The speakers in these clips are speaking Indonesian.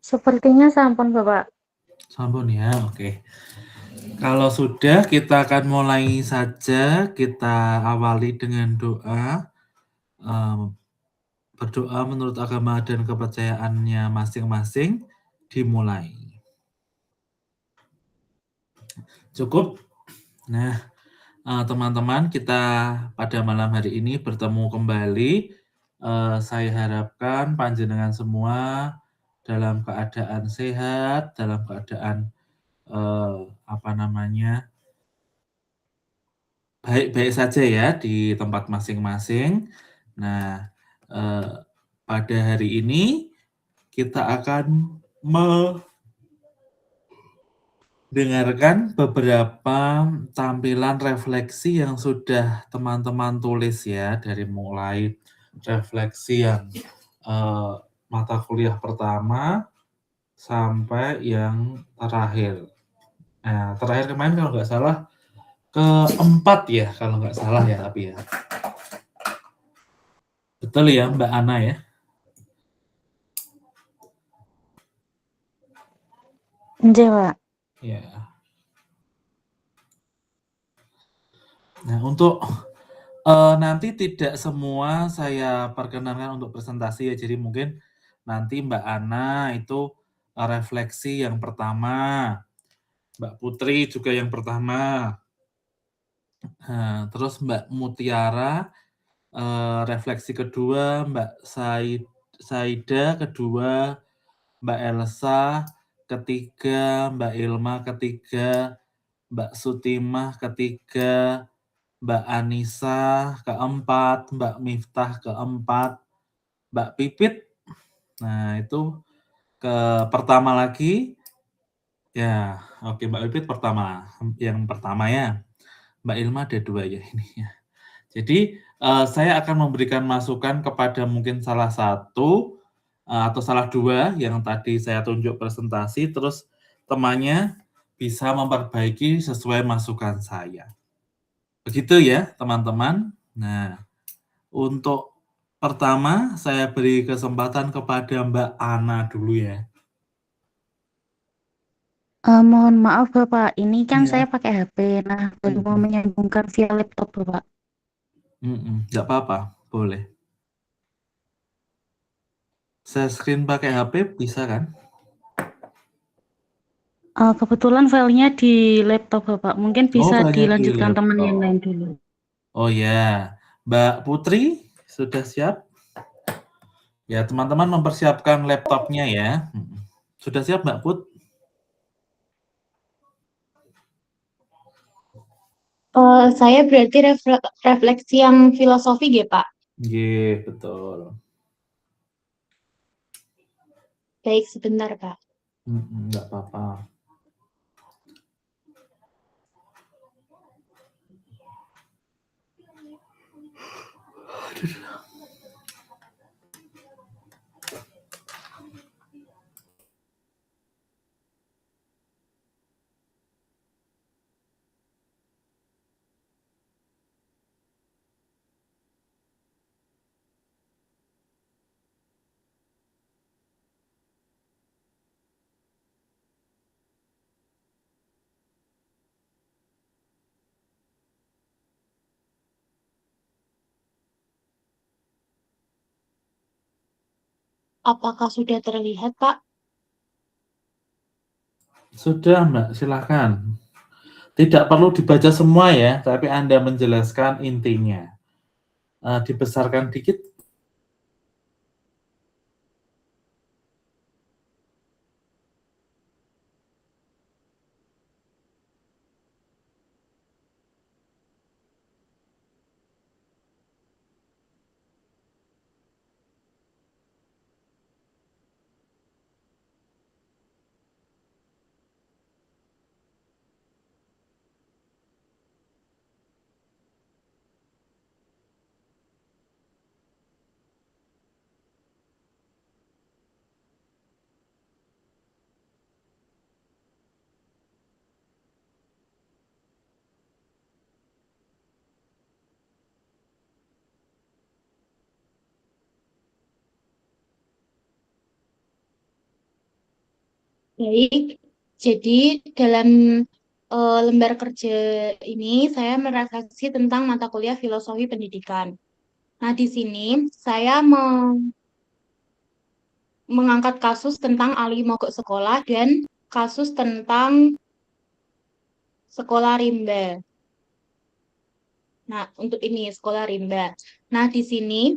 Sepertinya sampun, Bapak. Sampun ya, oke. Kalau sudah, kita akan mulai saja. Kita awali dengan doa. Berdoa menurut agama dan kepercayaannya masing-masing. Dimulai. Cukup? Nah, teman-teman, kita pada malam hari ini bertemu kembali. Saya harapkan panjenengan semua dalam keadaan sehat, dalam keadaan baik-baik saja ya di tempat masing-masing. Nah, pada hari ini kita akan mendengarkan beberapa tampilan refleksi yang sudah teman-teman tulis ya, dari mulai refleksi yang mata kuliah pertama sampai yang terakhir. Nah, terakhir kemarin kalau nggak salah keempat ya, kalau nggak salah ya, tapi ya. Betul ya, Mbak Ana ya? Nggih, Pak. Ya. Nah, untuk nanti tidak semua saya perkenankan untuk presentasi ya, jadi mungkin nanti Mbak Ana itu refleksi yang pertama, Mbak Putri juga yang pertama, terus Mbak Mutiara refleksi kedua, Mbak Saida kedua, Mbak Elsa ketiga, Mbak Ilma ketiga, Mbak Sutimah ketiga, Mbak Anissa keempat, Mbak Miftah keempat, Mbak Pipit, nah itu ke pertama lagi, ya oke Mbak Pipit yang pertama ya, Mbak Ilma ada 2 ya ini ya. Jadi saya akan memberikan masukan kepada mungkin salah satu atau salah 2 yang tadi saya tunjuk presentasi, terus temannya bisa memperbaiki sesuai masukan saya. Begitu ya teman-teman. Nah, untuk pertama saya beri kesempatan kepada Mbak Ana dulu ya. Mohon maaf, Bapak. Ini kan saya Iya. pakai HP. Nah, baru mau menyambungkan via laptop, Bapak. Nggak apa-apa, boleh. Share screen pakai HP bisa kan? Kebetulan filenya di laptop, Bapak. Mungkin Oh, bisa filenya di dilanjutkan teman yang laptop. lain dulu. Oh ya, Mbak Putri sudah siap? Ya, teman-teman mempersiapkan laptopnya ya. Sudah siap Mbak Put? Saya berarti refleksi yang filosofi ya, Pak. Iya, betul. Baik, sebentar, Pak. Nggak apa-apa. Apakah sudah terlihat, Pak? Sudah Mbak, silakan. Tidak perlu dibaca semua ya, tapi Anda menjelaskan intinya. Dibesarkan dikit. Baik, jadi dalam lembar kerja ini saya merefleksi tentang mata kuliah filosofi pendidikan. Nah, di sini saya mengangkat kasus tentang Ali Mogok Sekolah dan kasus tentang sekolah rimba. Nah, untuk ini sekolah rimba. Nah, di sini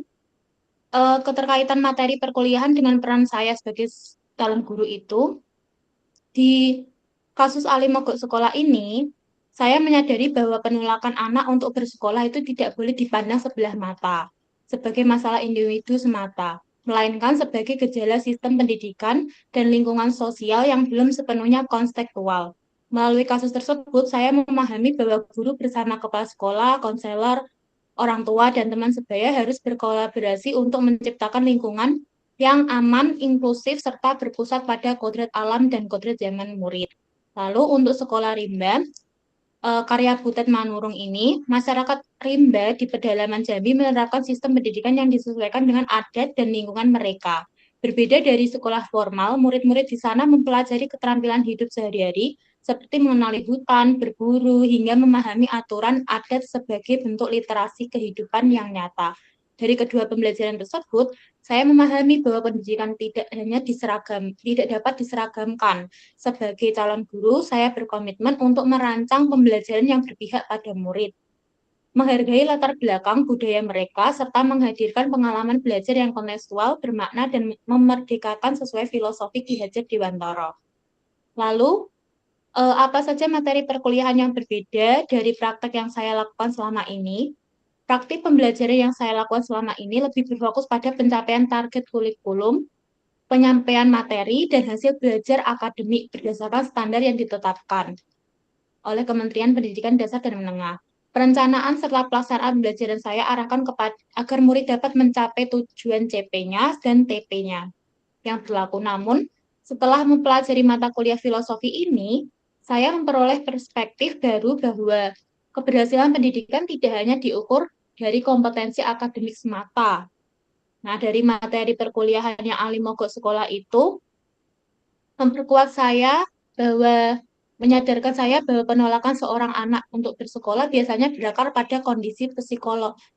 keterkaitan materi perkuliahan dengan peran saya sebagai calon guru itu di kasus Ali Mogok Sekolah ini, saya menyadari bahwa penolakan anak untuk bersekolah itu tidak boleh dipandang sebelah mata sebagai masalah individu semata, melainkan sebagai gejala sistem pendidikan dan lingkungan sosial yang belum sepenuhnya kontekstual. Melalui kasus tersebut, saya memahami bahwa guru bersama kepala sekolah, konselor, orang tua, dan teman sebaya harus berkolaborasi untuk menciptakan lingkungan yang aman, inklusif, serta berpusat pada kodrat alam dan kodrat zaman murid. Lalu untuk sekolah rimba, karya Butet Manurung ini, masyarakat rimba di pedalaman Jambi menerapkan sistem pendidikan yang disesuaikan dengan adat dan lingkungan mereka. Berbeda dari sekolah formal, murid-murid di sana mempelajari keterampilan hidup sehari-hari, seperti mengenali hutan, berburu, hingga memahami aturan adat sebagai bentuk literasi kehidupan yang nyata. Dari kedua pembelajaran tersebut, saya memahami bahwa pendidikan tidak dapat diseragamkan. Sebagai calon guru, saya berkomitmen untuk merancang pembelajaran yang berpihak pada murid, menghargai latar belakang budaya mereka, serta menghadirkan pengalaman belajar yang kontekstual, bermakna, dan memerdekakan sesuai filosofi Ki Hajar Dewantara. Lalu, apa saja materi perkuliahan yang berbeda dari praktek yang saya lakukan selama ini? Praktik pembelajaran yang saya lakukan selama ini lebih berfokus pada pencapaian target kurikulum, penyampaian materi, dan hasil belajar akademik berdasarkan standar yang ditetapkan oleh Kementerian Pendidikan Dasar dan Menengah. Perencanaan serta pelaksanaan pembelajaran saya arahkan agar murid dapat mencapai tujuan CP-nya dan TP-nya yang berlaku. Namun, setelah mempelajari mata kuliah filosofi ini, saya memperoleh perspektif baru bahwa keberhasilan pendidikan tidak hanya diukur dari kompetensi akademik semata. Nah, dari materi perkuliahan yang Ali Mogok Sekolah itu memperkuat saya bahwa menyadarkan saya bahwa penolakan seorang anak untuk bersekolah biasanya berakar pada kondisi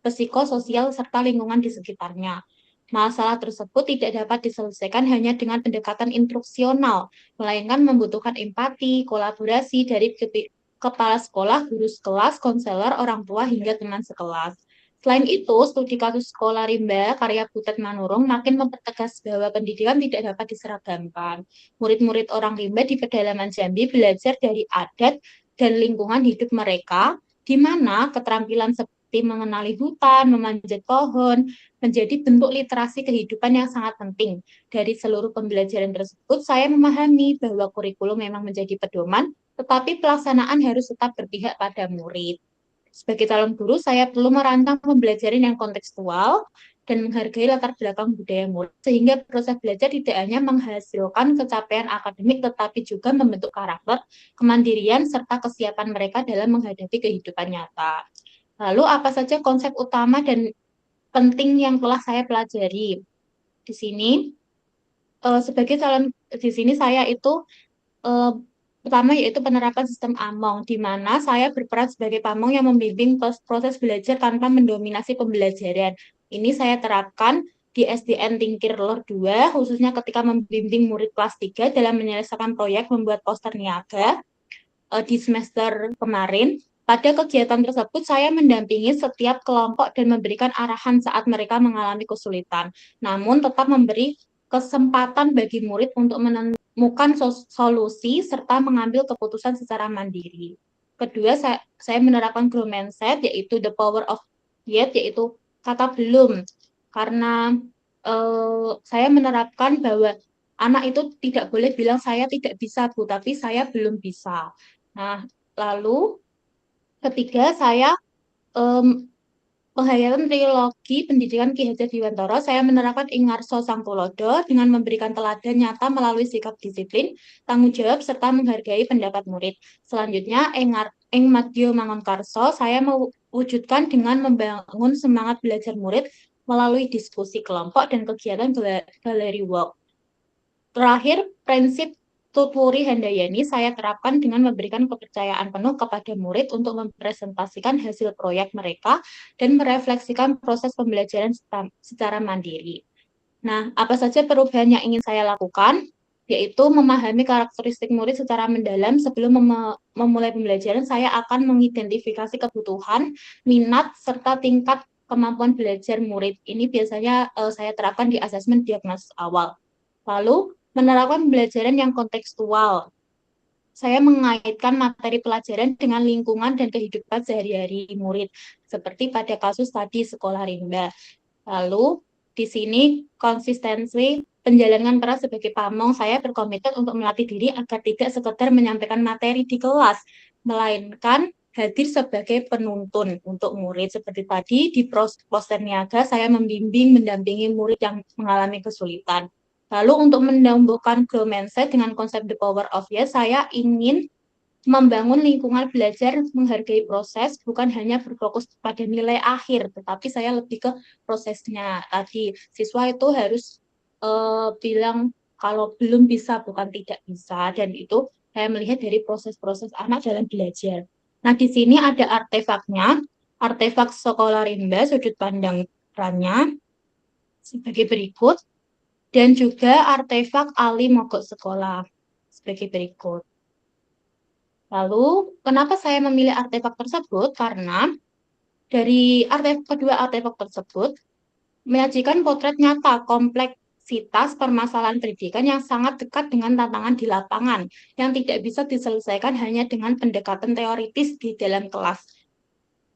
psikososial serta lingkungan di sekitarnya. Masalah tersebut tidak dapat diselesaikan hanya dengan pendekatan instruksional, melainkan membutuhkan empati, kolaborasi dari kepala sekolah, guru kelas, konselor, orang tua, hingga teman sekelas. Selain itu, studi kasus sekolah rimba karya Butet Manurung makin mempertegas bahwa pendidikan tidak dapat diseragamkan. Murid-murid orang rimba di pedalaman Jambi belajar dari adat dan lingkungan hidup mereka, di mana keterampilan seperti mengenali hutan, memanjat pohon, menjadi bentuk literasi kehidupan yang sangat penting. Dari seluruh pembelajaran tersebut, saya memahami bahwa kurikulum memang menjadi pedoman, tetapi pelaksanaan harus tetap berpihak pada murid. Sebagai calon guru, saya perlu merancang pembelajaran yang kontekstual dan menghargai latar belakang budaya murid, sehingga proses belajar tidak hanya menghasilkan capaian akademik, tetapi juga membentuk karakter, kemandirian, serta kesiapan mereka dalam menghadapi kehidupan nyata. Lalu, apa saja konsep utama dan penting yang telah saya pelajari? Di sini, sebagai calon, di sini saya itu pertama yaitu penerapan sistem AMONG, di mana saya berperan sebagai pamong yang membimbing proses belajar tanpa mendominasi pembelajaran. Ini saya terapkan di SDN Tingkir Lor 2, khususnya ketika membimbing murid kelas 3 dalam menyelesaikan proyek membuat poster niaga di semester kemarin. Pada kegiatan tersebut, saya mendampingi setiap kelompok dan memberikan arahan saat mereka mengalami kesulitan, namun tetap memberi kesempatan bagi murid untuk menemukan solusi serta mengambil keputusan secara mandiri. Kedua, saya menerapkan growth mindset, yaitu the power of yet, yaitu kata belum. Karena saya menerapkan bahwa anak itu tidak boleh bilang saya tidak bisa, Bu, tapi saya belum bisa. Nah, lalu ketiga, saya penghayatan trilogi pendidikan Ki Hajar Dewantara, saya menerapkan Ingarso Sang Tulodo dengan memberikan teladan nyata melalui sikap disiplin, tanggung jawab, serta menghargai pendapat murid. Selanjutnya, Ing Madyo Mangunkarso, saya mewujudkan dengan membangun semangat belajar murid melalui diskusi kelompok dan kegiatan galeri walk. Terakhir, prinsip Tutwuri Handayani saya terapkan dengan memberikan kepercayaan penuh kepada murid untuk mempresentasikan hasil proyek mereka dan merefleksikan proses pembelajaran secara mandiri. Nah, apa saja perubahan yang ingin saya lakukan? Yaitu memahami karakteristik murid secara mendalam sebelum memulai pembelajaran, saya akan mengidentifikasi kebutuhan, minat, serta tingkat kemampuan belajar murid. Ini biasanya saya terapkan di asesmen diagnosis awal. Lalu, menerapkan pembelajaran yang kontekstual. Saya mengaitkan materi pelajaran dengan lingkungan dan kehidupan sehari-hari murid, seperti pada kasus tadi sekolah rimba. Lalu, di sini konsistensi penjalankan peran sebagai pamong, saya berkomitmen untuk melatih diri agar tidak sekedar menyampaikan materi di kelas, melainkan hadir sebagai penuntun untuk murid. Seperti tadi di poster niaga, saya membimbing, mendampingi murid yang mengalami kesulitan. Lalu untuk menumbuhkan growth mindset dengan konsep the power of yes, saya ingin membangun lingkungan belajar menghargai proses, bukan hanya berfokus pada nilai akhir, tetapi saya lebih ke prosesnya. Tadi siswa itu harus bilang kalau belum bisa, bukan tidak bisa, dan itu saya melihat dari proses-proses anak dalam belajar. Nah, di sini ada artefaknya, artefak sekolah rimba, sudut pandang perannya sebagai berikut, dan juga artefak Ali Mogok Sekolah sebagai berikut. Lalu, kenapa saya memilih artefak tersebut? Karena dari kedua artefak tersebut menyajikan potret nyata kompleksitas permasalahan pendidikan yang sangat dekat dengan tantangan di lapangan, yang tidak bisa diselesaikan hanya dengan pendekatan teoritis di dalam kelas.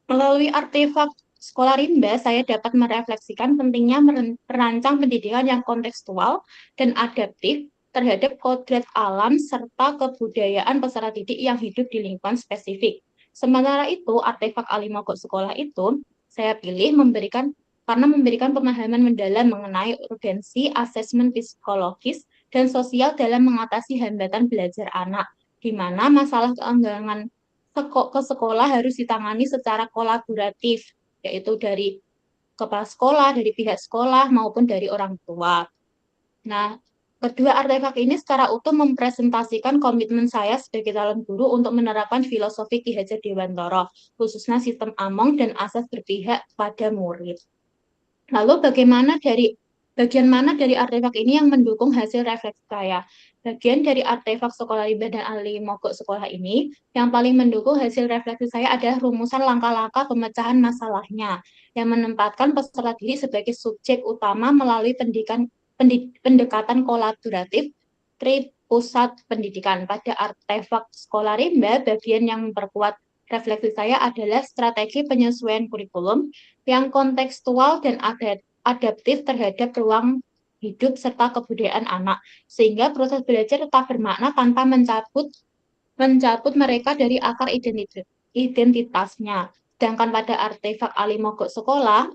Melalui artefak sekolah rimba, saya dapat merefleksikan pentingnya merancang pendidikan yang kontekstual dan adaptif terhadap kodrat alam serta kebudayaan peserta didik yang hidup di lingkungan spesifik. Sementara itu, artefak Ali Mogok Sekolah itu saya pilih karena memberikan pemahaman mendalam mengenai urgensi asesmen psikologis dan sosial dalam mengatasi hambatan belajar anak, di mana masalah keenggangan ke sekolah harus ditangani secara kolaboratif, yaitu dari kepala sekolah, dari pihak sekolah, maupun dari orang tua. Nah, kedua artefak ini secara utuh mempresentasikan komitmen saya sebagai calon guru untuk menerapkan filosofi Ki Hajar Dewantara, khususnya sistem Among dan asas berpihak pada murid. Lalu bagian mana dari artefak ini yang mendukung hasil refleksi saya? Bagian dari artefak sekolah rimba dan Ali Mogok Sekolah ini yang paling mendukung hasil refleksi saya adalah rumusan langkah-langkah pemecahan masalahnya yang menempatkan peserta didik sebagai subjek utama melalui pendekatan kolaboratif pusat pendidikan. Pada artefak sekolah rimba, bagian yang memperkuat refleksi saya adalah strategi penyesuaian kurikulum yang kontekstual dan adaptif terhadap ruang hidup serta kebudayaan anak, sehingga proses belajar tetap bermakna tanpa mencabut mereka dari akar identitasnya. Sedangkan pada artefak Ali Mogok Sekolah,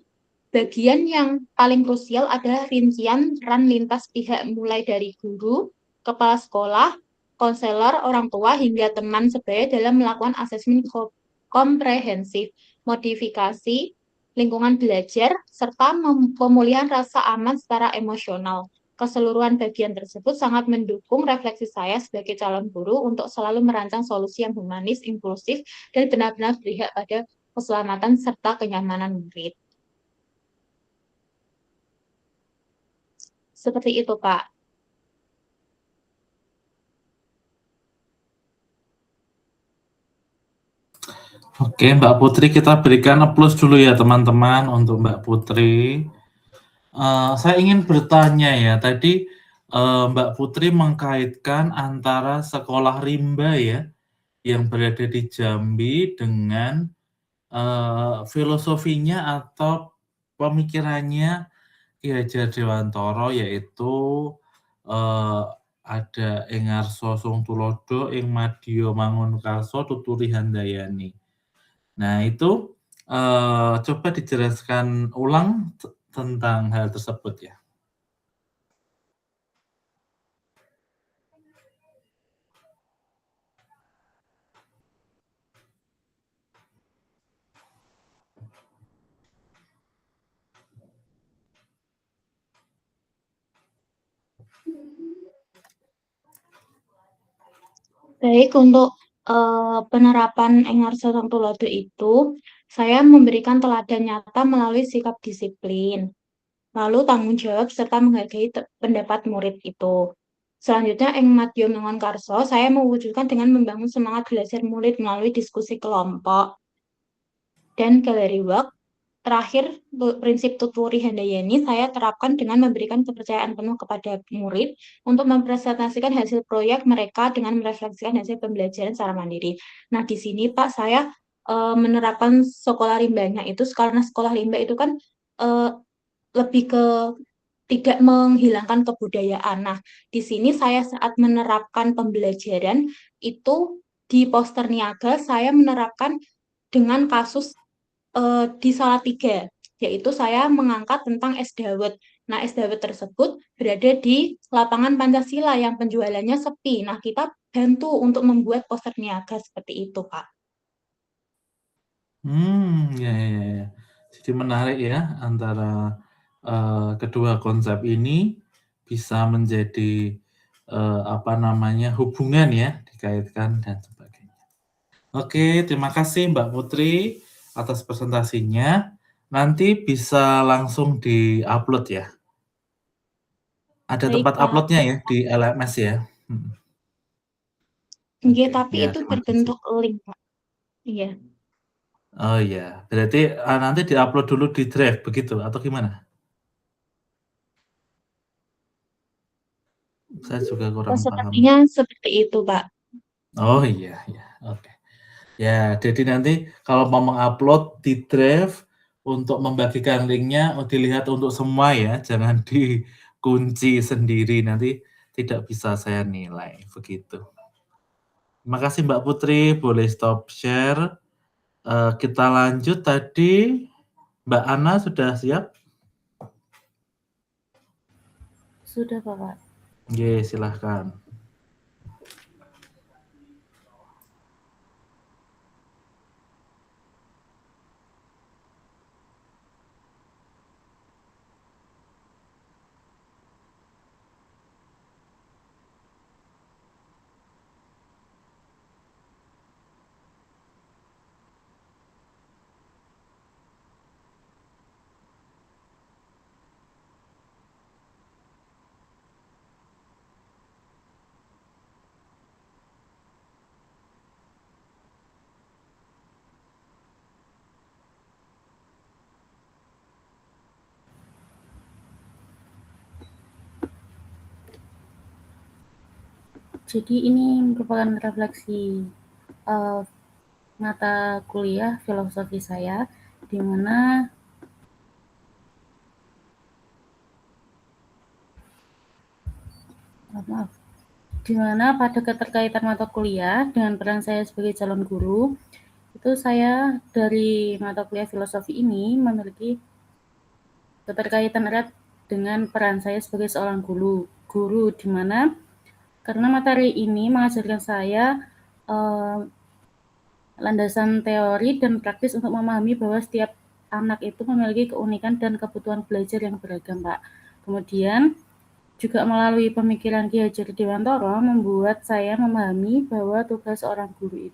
bagian yang paling krusial adalah rincian peran lintas pihak mulai dari guru, kepala sekolah, konselor, orang tua, hingga teman sebaya dalam melakukan asesmen komprehensif, modifikasi lingkungan belajar, serta pemulihan rasa aman secara emosional. Keseluruhan bagian tersebut sangat mendukung refleksi saya sebagai calon guru untuk selalu merancang solusi yang humanis, inklusif, dan benar-benar berpihak pada keselamatan serta kenyamanan murid. Seperti itu, Pak. Oke, Mbak Putri, kita berikan applause dulu ya teman-teman untuk Mbak Putri. Saya ingin bertanya ya, tadi Mbak Putri mengkaitkan antara sekolah rimba ya, yang berada di Jambi dengan filosofinya atau pemikirannya Ki Hajar Dewantara, yaitu ada Engarso Sung Tulodo, Ing Madya Mangunkarso, Tuturi Handayani. Nah, itu coba dijelaskan ulang tentang hal tersebut ya. Baik, untuk penerapan Engarso Tulodo itu, saya memberikan teladan nyata melalui sikap disiplin, lalu tanggung jawab serta menghargai pendapat murid itu. Selanjutnya, Ing Madya Mangun Karso, saya mewujudkan dengan membangun semangat belajar murid melalui diskusi kelompok dan galeri work. Terakhir, prinsip Tutwuri Handayani saya terapkan dengan memberikan kepercayaan penuh kepada murid untuk mempresentasikan hasil proyek mereka dengan merefleksikan hasil pembelajaran secara mandiri. Nah, di sini Pak, saya menerapkan sekolah limbanya itu karena sekolah limba itu kan lebih ke tidak menghilangkan kebudayaan. Nah, di sini saya saat menerapkan pembelajaran itu di poster niaga saya menerapkan dengan kasus di Salatiga, yaitu saya mengangkat tentang es dawet. Nah, es dawet tersebut berada di lapangan Pancasila yang penjualannya sepi. Nah, kita bantu untuk membuat poster niaga seperti itu, Pak. Ya. Jadi menarik ya antara kedua konsep ini bisa menjadi hubungan ya, dikaitkan dan sebagainya. Oke, terima kasih Mbak Putri atas presentasinya. Nanti bisa langsung di-upload ya. Ada Baik, tempat Pak. uploadnya ya di LMS ya. Iya, Oke, tapi ya itu terima kasih. berbentuk link, Pak. Iya. Oh iya, berarti nanti di-upload dulu di Drive begitu atau gimana? Saya juga kurang paham. Sepertinya seperti itu, Pak. Oh iya, oke. Ya, jadi nanti kalau mau mengupload di Drive untuk membagikan linknya dilihat untuk semua ya, jangan dikunci sendiri nanti tidak bisa saya nilai begitu. Terima kasih Mbak Putri, boleh stop share. Kita lanjut tadi Mbak Ana sudah siap? Sudah, Bapak. Oke, silahkan. Jadi ini merupakan refleksi mata kuliah filosofi saya, di mana di mana pada keterkaitan mata kuliah dengan peran saya sebagai calon guru, itu saya dari mata kuliah filosofi ini memiliki keterkaitan erat dengan peran saya sebagai seorang guru, di mana karena materi ini mengajarkan saya landasan teori dan praktis untuk memahami bahwa setiap anak itu memiliki keunikan dan kebutuhan belajar yang beragam, Pak. Kemudian juga melalui pemikiran Ki Hajar Dewantara membuat saya memahami bahwa tugas seorang guru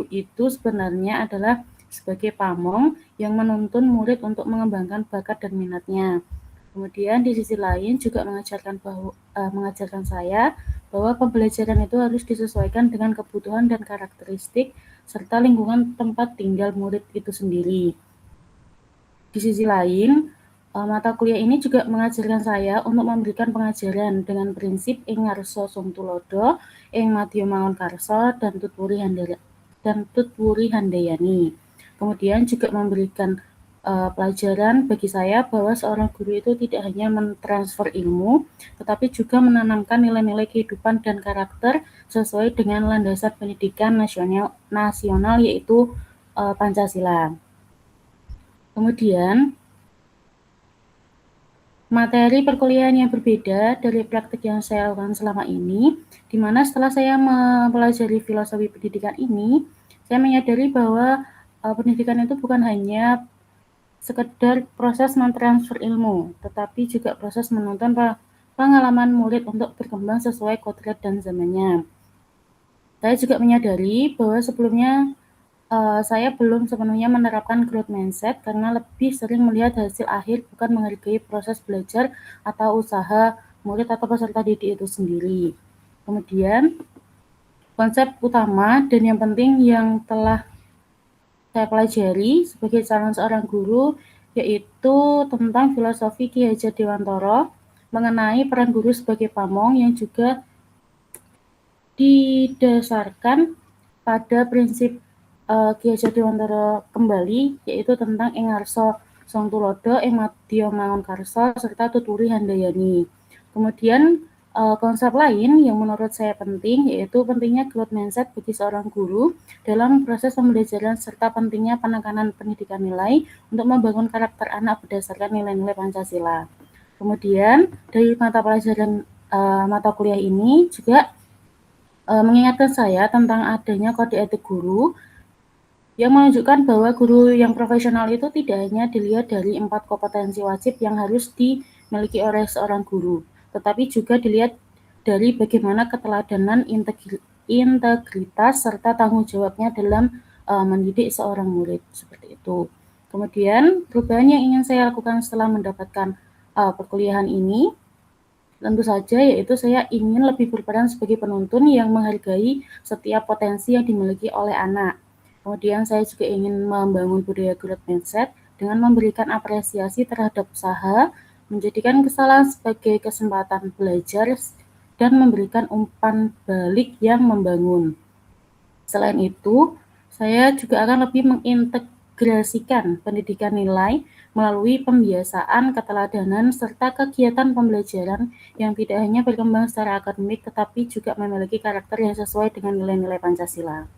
itu sebenarnya adalah sebagai pamong yang menuntun murid untuk mengembangkan bakat dan minatnya. Kemudian di sisi lain juga mengajarkan saya bahwa pembelajaran itu harus disesuaikan dengan kebutuhan dan karakteristik serta lingkungan tempat tinggal murid itu sendiri. Di sisi lain, mata kuliah ini juga mengajarkan saya untuk memberikan pengajaran dengan prinsip ing ngarsa sumtulodo, ing madya mangun karsa, dan tutwuri handayani. Kemudian juga memberikan pelajaran bagi saya bahwa seorang guru itu tidak hanya mentransfer ilmu, tetapi juga menanamkan nilai-nilai kehidupan dan karakter sesuai dengan landasan pendidikan nasional yaitu Pancasila. Kemudian materi perkuliahan yang berbeda dari praktik yang saya lakukan selama ini, di mana setelah saya mempelajari filosofi pendidikan ini, saya menyadari bahwa pendidikan itu bukan hanya sekedar proses mentransfer ilmu, tetapi juga proses menuntun pengalaman murid untuk berkembang sesuai kodrat dan zamannya. Saya juga menyadari bahwa sebelumnya saya belum sepenuhnya menerapkan growth mindset karena lebih sering melihat hasil akhir bukan menghargai proses belajar atau usaha murid atau peserta didik itu sendiri. Kemudian konsep utama dan yang penting yang telah saya pelajari sebagai calon seorang guru yaitu tentang filosofi Ki Hajar Dewantara mengenai peran guru sebagai pamong yang juga didasarkan pada prinsip Ki Hajar Dewantara kembali yaitu tentang ing ngarsa Sang Tulodo, ing madya mangun karsa serta tuturi handayani. Kemudian konsep lain yang menurut saya penting yaitu pentingnya growth mindset bagi seorang guru dalam proses pembelajaran serta pentingnya penekanan pendidikan nilai untuk membangun karakter anak berdasarkan nilai-nilai Pancasila. Kemudian dari mata pelajaran mata kuliah ini juga mengingatkan saya tentang adanya kode etik guru yang menunjukkan bahwa guru yang profesional itu tidak hanya dilihat dari 4 kompetensi wajib yang harus dimiliki oleh seorang guru, tetapi juga dilihat dari bagaimana keteladanan, integritas, serta tanggung jawabnya dalam mendidik seorang murid, seperti itu. Kemudian, perubahan yang ingin saya lakukan setelah mendapatkan perkuliahan ini, tentu saja yaitu saya ingin lebih berperan sebagai penuntun yang menghargai setiap potensi yang dimiliki oleh anak. Kemudian saya juga ingin membangun budaya growth mindset dengan memberikan apresiasi terhadap usaha, menjadikan kesalahan sebagai kesempatan belajar, dan memberikan umpan balik yang membangun. Selain itu, saya juga akan lebih mengintegrasikan pendidikan nilai melalui pembiasaan, keteladanan, serta kegiatan pembelajaran yang tidak hanya berkembang secara akademik, tetapi juga memiliki karakter yang sesuai dengan nilai-nilai Pancasila.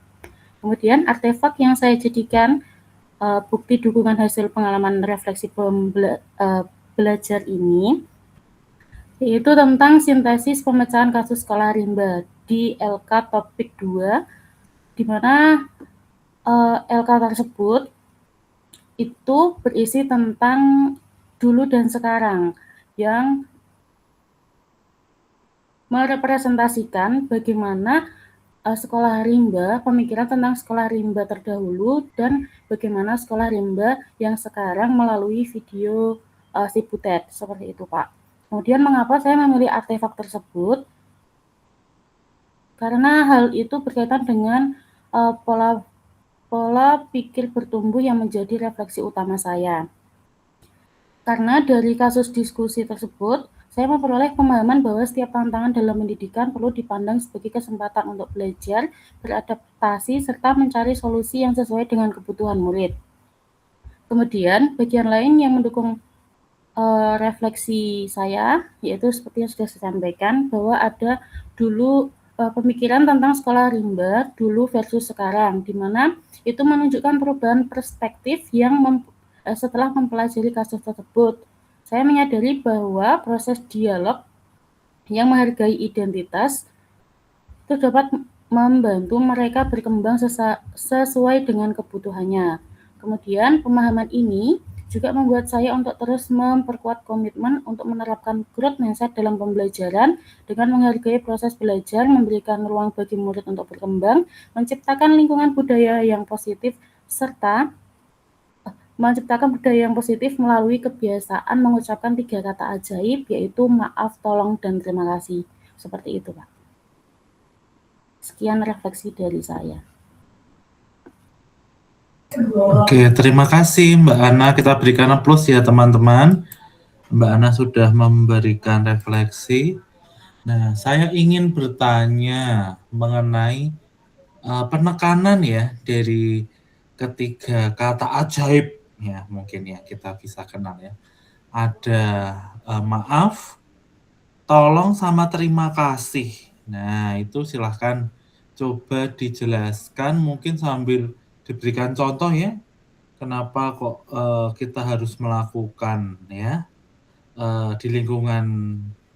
Kemudian artefak yang saya jadikan bukti dukungan hasil pengalaman refleksi belajar ini yaitu tentang sintesis pemecahan kasus sekolah rimba di LK topik 2 di mana LK tersebut itu berisi tentang dulu dan sekarang yang merepresentasikan bagaimana sekolah rimba, pemikiran tentang sekolah rimba terdahulu dan bagaimana sekolah rimba yang sekarang melalui video Cibutet, seperti itu Pak. Kemudian mengapa saya memilih artefak tersebut? Karena hal itu berkaitan dengan pola pikir bertumbuh yang menjadi refleksi utama saya. Karena dari kasus diskusi tersebut, saya memperoleh pemahaman bahwa setiap tantangan dalam pendidikan perlu dipandang sebagai kesempatan untuk belajar, beradaptasi, serta mencari solusi yang sesuai dengan kebutuhan murid. Kemudian, bagian lain yang mendukung refleksi saya, yaitu seperti yang sudah saya sampaikan, bahwa ada dulu pemikiran tentang sekolah rimba dulu versus sekarang, di mana itu menunjukkan perubahan perspektif yang setelah mempelajari kasus tersebut. Saya menyadari bahwa proses dialog yang menghargai identitas itu dapat membantu mereka berkembang sesuai dengan kebutuhannya. Kemudian pemahaman ini juga membuat saya untuk terus memperkuat komitmen untuk menerapkan growth mindset dalam pembelajaran dengan menghargai proses belajar, memberikan ruang bagi murid untuk berkembang, menciptakan lingkungan budaya yang positif, serta menciptakan budaya yang positif melalui kebiasaan mengucapkan 3 kata ajaib, yaitu maaf, tolong, dan terima kasih. Seperti itu, Pak. Sekian refleksi dari saya. Oke, terima kasih Mbak Ana. Kita berikan aplaus ya teman-teman. Mbak Ana sudah memberikan refleksi. Nah, saya ingin bertanya mengenai penekanan ya dari ketiga kata ajaib ya, mungkin ya kita bisa kenal ya. Ada maaf, tolong, sama terima kasih. Nah, itu silahkan coba dijelaskan mungkin sambil diberikan contoh ya. Kenapa kok kita harus melakukan ya di lingkungan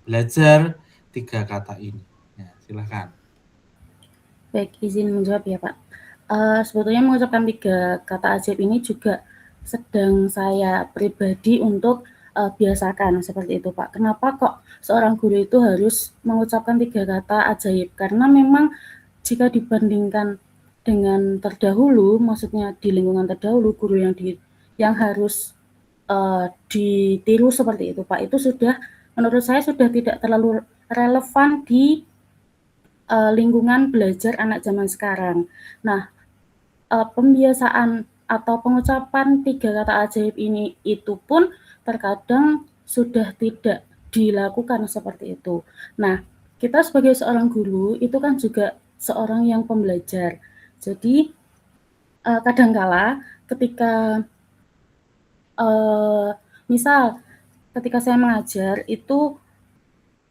belajar 3 kata ini. Ya, silahkan. Baik, izin menjawab ya Pak. Sebetulnya mengucapkan 3 kata ajaib ini juga sedang saya pribadi untuk biasakan seperti itu, Pak. Kenapa kok seorang guru itu harus mengucapkan 3 kata ajaib? Karena memang jika dibandingkan dengan terdahulu, maksudnya di lingkungan terdahulu, guru yang harus ditiru seperti itu, Pak, itu sudah menurut saya sudah tidak terlalu relevan di lingkungan belajar anak zaman sekarang. Nah, pembiasaan atau pengucapan 3 kata ajaib ini itu pun terkadang sudah tidak dilakukan seperti itu. Nah, kita sebagai seorang guru itu kan juga seorang yang pembelajar. Jadi, kadangkala ketika misal ketika saya mengajar itu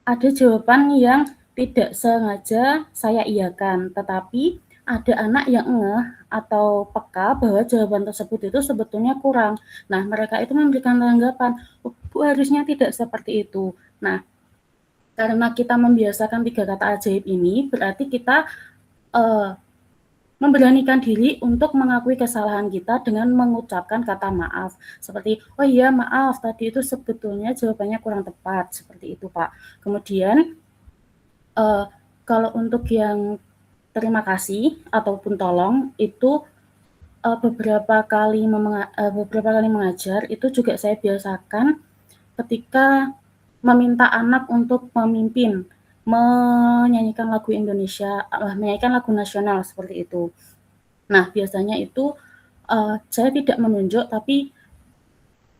ada jawaban yang tidak sengaja saya iakan, tetapi ada anak yang ngeh atau peka bahwa jawaban tersebut itu sebetulnya kurang. Nah, mereka itu memberikan tanggapan, "Oh, Bu, harusnya tidak seperti itu." Nah, karena kita membiasakan 3 kata ajaib ini, berarti kita memberanikan diri untuk mengakui kesalahan kita dengan mengucapkan kata maaf. Seperti, "Oh iya, maaf, tadi itu sebetulnya jawabannya kurang tepat." Seperti itu, Pak. Kemudian, kalau untuk yang terima kasih ataupun tolong itu beberapa kali mengajar itu juga saya biasakan ketika meminta anak untuk memimpin, menyanyikan lagu Indonesia, menyanyikan lagu nasional seperti itu. Nah, biasanya itu saya tidak menunjuk, tapi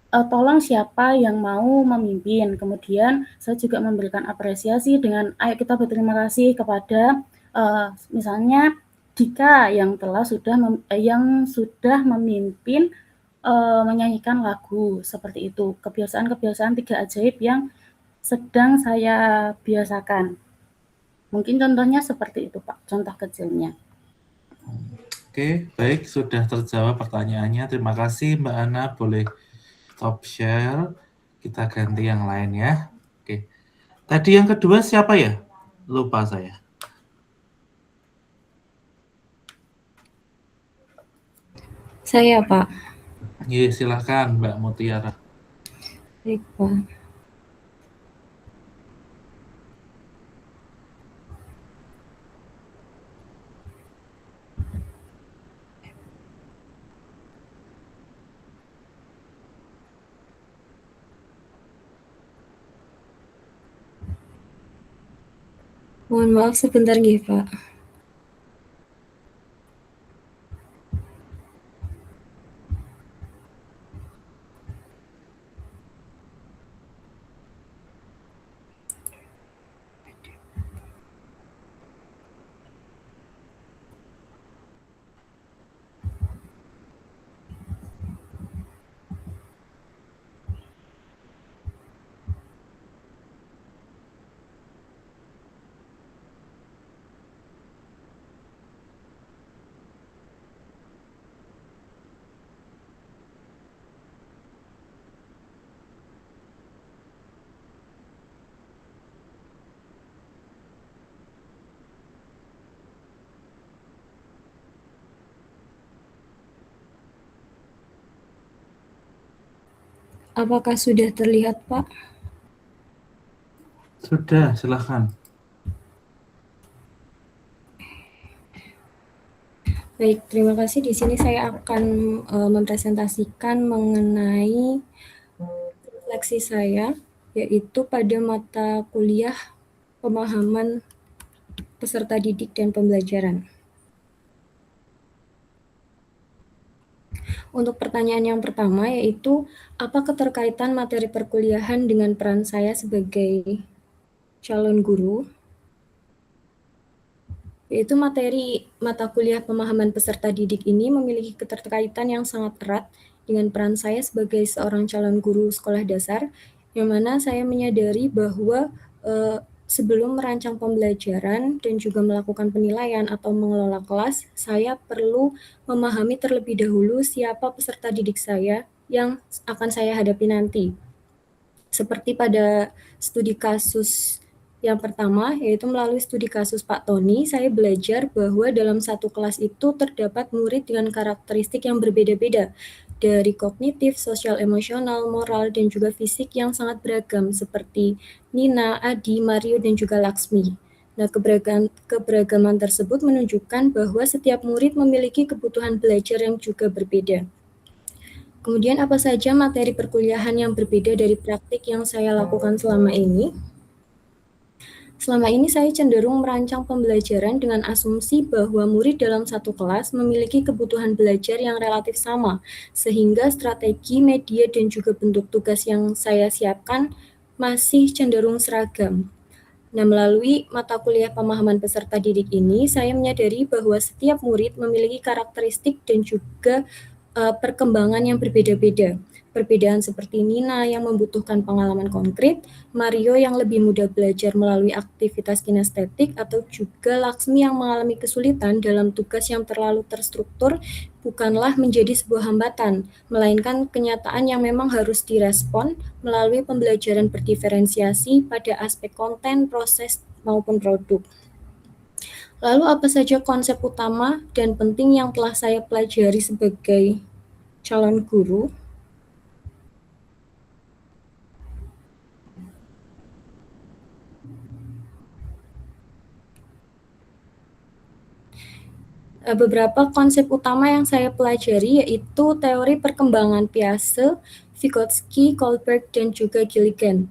tolong siapa yang mau memimpin. Kemudian saya juga memberikan apresiasi dengan, ayo kita berterima kasih kepada misalnya Dika yang sudah memimpin menyanyikan lagu seperti itu. Kebiasaan-kebiasaan 3 ajaib yang sedang saya biasakan. Mungkin contohnya seperti itu, Pak, contoh kecilnya. Oke, baik, sudah terjawab pertanyaannya. Terima kasih Mbak Ana, boleh stop share. Kita ganti yang lain ya. Oke. Tadi yang kedua siapa ya? Lupa saya. Saya, Pak. Iya, silakan Mbak Mutiara. Baik, Pak. Mohon maaf sebentar nggih, Pak. Apakah sudah terlihat, Pak? Sudah, silakan. Baik, terima kasih. Di sini saya akan mempresentasikan mengenai refleksi saya, yaitu pada mata kuliah pemahaman peserta didik dan pembelajaran. Untuk pertanyaan yang pertama, yaitu apa keterkaitan materi perkuliahan dengan peran saya sebagai calon guru? Yaitu materi mata kuliah pemahaman peserta didik ini memiliki keterkaitan yang sangat erat dengan peran saya sebagai seorang calon guru sekolah dasar, yang mana saya menyadari bahwa sebelum merancang pembelajaran dan juga melakukan penilaian atau mengelola kelas, saya perlu memahami terlebih dahulu siapa peserta didik saya yang akan saya hadapi nanti. Seperti pada studi kasus yang pertama, yaitu melalui studi kasus Pak Tony, saya belajar bahwa dalam satu kelas itu terdapat murid dengan karakteristik yang berbeda-beda. dari kognitif, sosial emosional, moral, dan juga fisik yang sangat beragam seperti Nina, Adi, Mario, dan juga Laksmi. Nah, keberagaman tersebut menunjukkan bahwa setiap murid memiliki kebutuhan belajar yang juga berbeda. Kemudian apa saja materi perkuliahan yang berbeda dari praktik yang saya lakukan selama ini? Selama ini saya cenderung merancang pembelajaran dengan asumsi bahwa murid dalam satu kelas memiliki kebutuhan belajar yang relatif sama, sehingga strategi, media, dan juga bentuk tugas yang saya siapkan masih cenderung seragam. Nah, melalui mata kuliah pemahaman peserta didik ini, saya menyadari bahwa setiap murid memiliki karakteristik dan juga perkembangan yang berbeda-beda. Perbedaan seperti Nina yang membutuhkan pengalaman konkret, Mario yang lebih mudah belajar melalui aktivitas kinestetik, atau juga Laksmi yang mengalami kesulitan dalam tugas yang terlalu terstruktur bukanlah menjadi sebuah hambatan, melainkan kenyataan yang memang harus direspon melalui pembelajaran berdiferensiasi pada aspek konten, proses, maupun produk. Lalu apa saja konsep utama dan penting yang telah saya pelajari sebagai calon guru? Beberapa konsep utama yang saya pelajari yaitu teori perkembangan Piaget, Vygotsky, Kohlberg, dan juga Gilligan.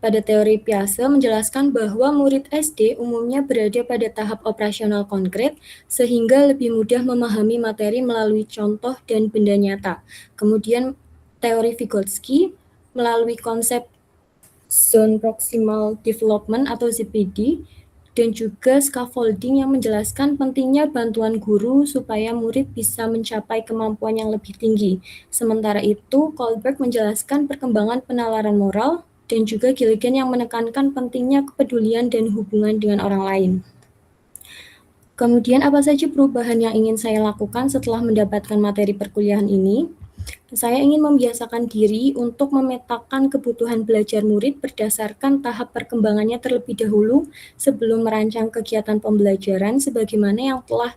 Pada teori Piaget menjelaskan bahwa murid SD umumnya berada pada tahap operasional konkret sehingga lebih mudah memahami materi melalui contoh dan benda nyata. Kemudian teori Vygotsky melalui konsep Zone Proximal Development atau ZPD, dan juga scaffolding yang menjelaskan pentingnya bantuan guru supaya murid bisa mencapai kemampuan yang lebih tinggi. Sementara itu, Kohlberg menjelaskan perkembangan penalaran moral, dan juga Gilligan yang menekankan pentingnya kepedulian dan hubungan dengan orang lain. Kemudian apa saja perubahan yang ingin saya lakukan setelah mendapatkan materi perkuliahan ini? Saya ingin membiasakan diri untuk memetakan kebutuhan belajar murid berdasarkan tahap perkembangannya terlebih dahulu sebelum merancang kegiatan pembelajaran sebagaimana yang telah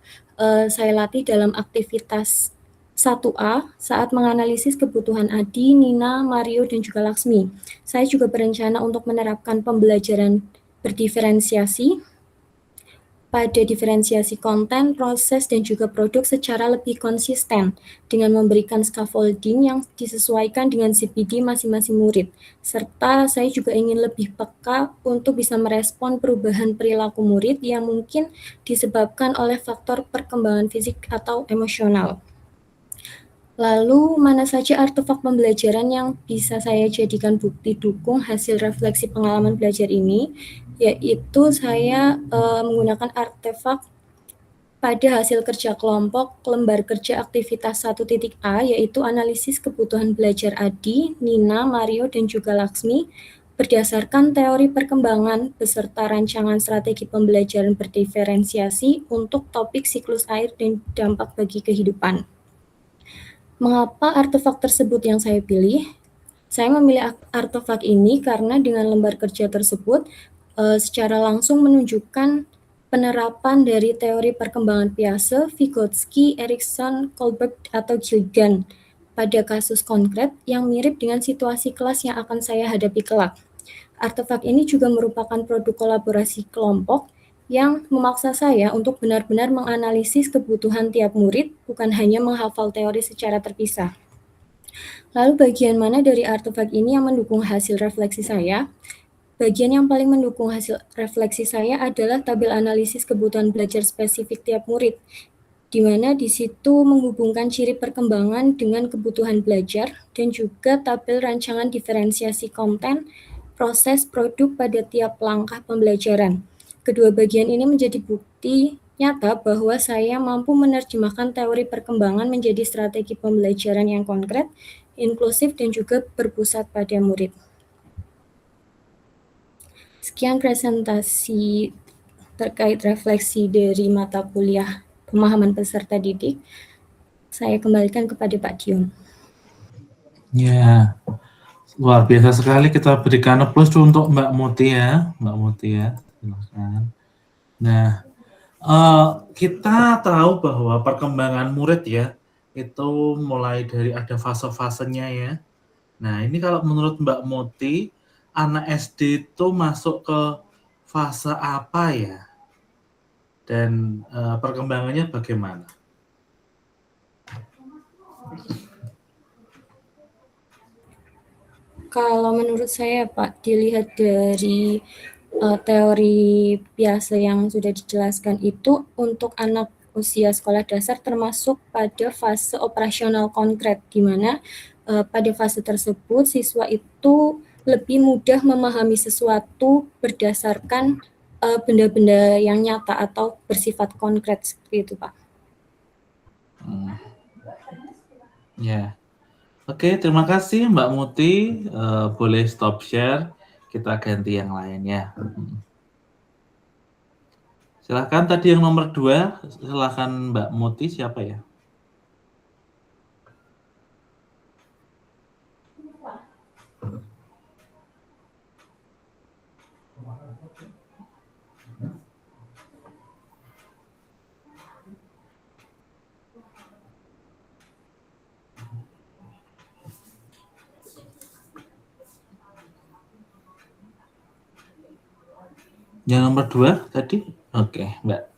saya latih dalam aktivitas 1A saat menganalisis kebutuhan Adi, Nina, Mario, dan juga Laksmi. Saya juga berencana untuk menerapkan pembelajaran berdiferensiasi pada diferensiasi konten, proses, dan juga produk secara lebih konsisten dengan memberikan scaffolding yang disesuaikan dengan CPD masing-masing murid. Serta saya juga ingin lebih peka untuk bisa merespon perubahan perilaku murid yang mungkin disebabkan oleh faktor perkembangan fisik atau emosional. Lalu, mana saja artefak pembelajaran yang bisa saya jadikan bukti dukung hasil refleksi pengalaman belajar ini? Yaitu saya menggunakan artefak pada hasil kerja kelompok lembar kerja aktivitas 1.A, yaitu analisis kebutuhan belajar Adi, Nina, Mario, dan juga Laksmi berdasarkan teori perkembangan beserta rancangan strategi pembelajaran berdiferensiasi untuk topik siklus air dan dampak bagi kehidupan. Mengapa artefak tersebut yang saya pilih? Saya memilih artefak ini karena dengan lembar kerja tersebut secara langsung menunjukkan penerapan dari teori perkembangan Piaget, Vygotsky, Erikson, Kohlberg, atau Gilligan pada kasus konkret yang mirip dengan situasi kelas yang akan saya hadapi kelak. Artefak ini juga merupakan produk kolaborasi kelompok yang memaksa saya untuk benar-benar menganalisis kebutuhan tiap murid, bukan hanya menghafal teori secara terpisah. Lalu bagian mana dari artefak ini yang mendukung hasil refleksi saya? Bagian yang paling mendukung hasil refleksi saya adalah tabel analisis kebutuhan belajar spesifik tiap murid, di mana di situ menghubungkan ciri perkembangan dengan kebutuhan belajar dan juga tabel rancangan diferensiasi konten, proses, produk pada tiap langkah pembelajaran. Kedua bagian ini menjadi bukti nyata bahwa saya mampu menerjemahkan teori perkembangan menjadi strategi pembelajaran yang konkret, inklusif, dan juga berpusat pada murid. Sekian presentasi terkait refleksi dari mata kuliah pemahaman peserta didik. Saya kembalikan kepada Pak Dion. Ya, luar biasa sekali. Kita berikan aplaus untuk Mbak Muti ya. Mbak Muti ya, silakan. Nah, kita tahu bahwa perkembangan murid ya, itu mulai dari ada fase-fasenya ya. Nah, ini kalau menurut Mbak Muti, anak SD itu masuk ke fase apa ya? Dan perkembangannya bagaimana? Kalau menurut saya, Pak, dilihat dari teori Piaget yang sudah dijelaskan itu, untuk anak usia sekolah dasar termasuk pada fase operasional konkret, di mana pada fase tersebut siswa itu lebih mudah memahami sesuatu berdasarkan benda-benda yang nyata atau bersifat konkret, seperti itu, Pak. Ya. Oke, terima kasih Mbak Muti. Boleh stop share. Kita ganti yang lain ya. Silahkan tadi yang nomor 2. Silahkan Mbak Muti, siapa ya? Yang nomor 2 tadi? Oke, Mbak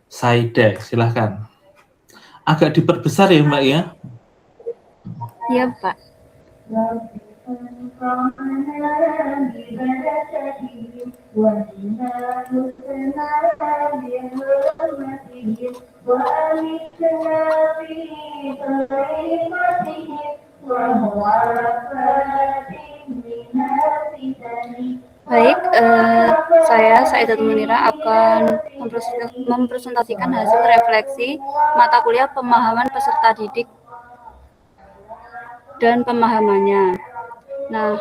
Saida, silahkan. Agak diperbesar ya Mbak ya? Iya, Pak. Baik, saya Saidatul Munira akan mempresentasikan hasil refleksi mata kuliah pemahaman peserta didik dan pemahamannya. Nah,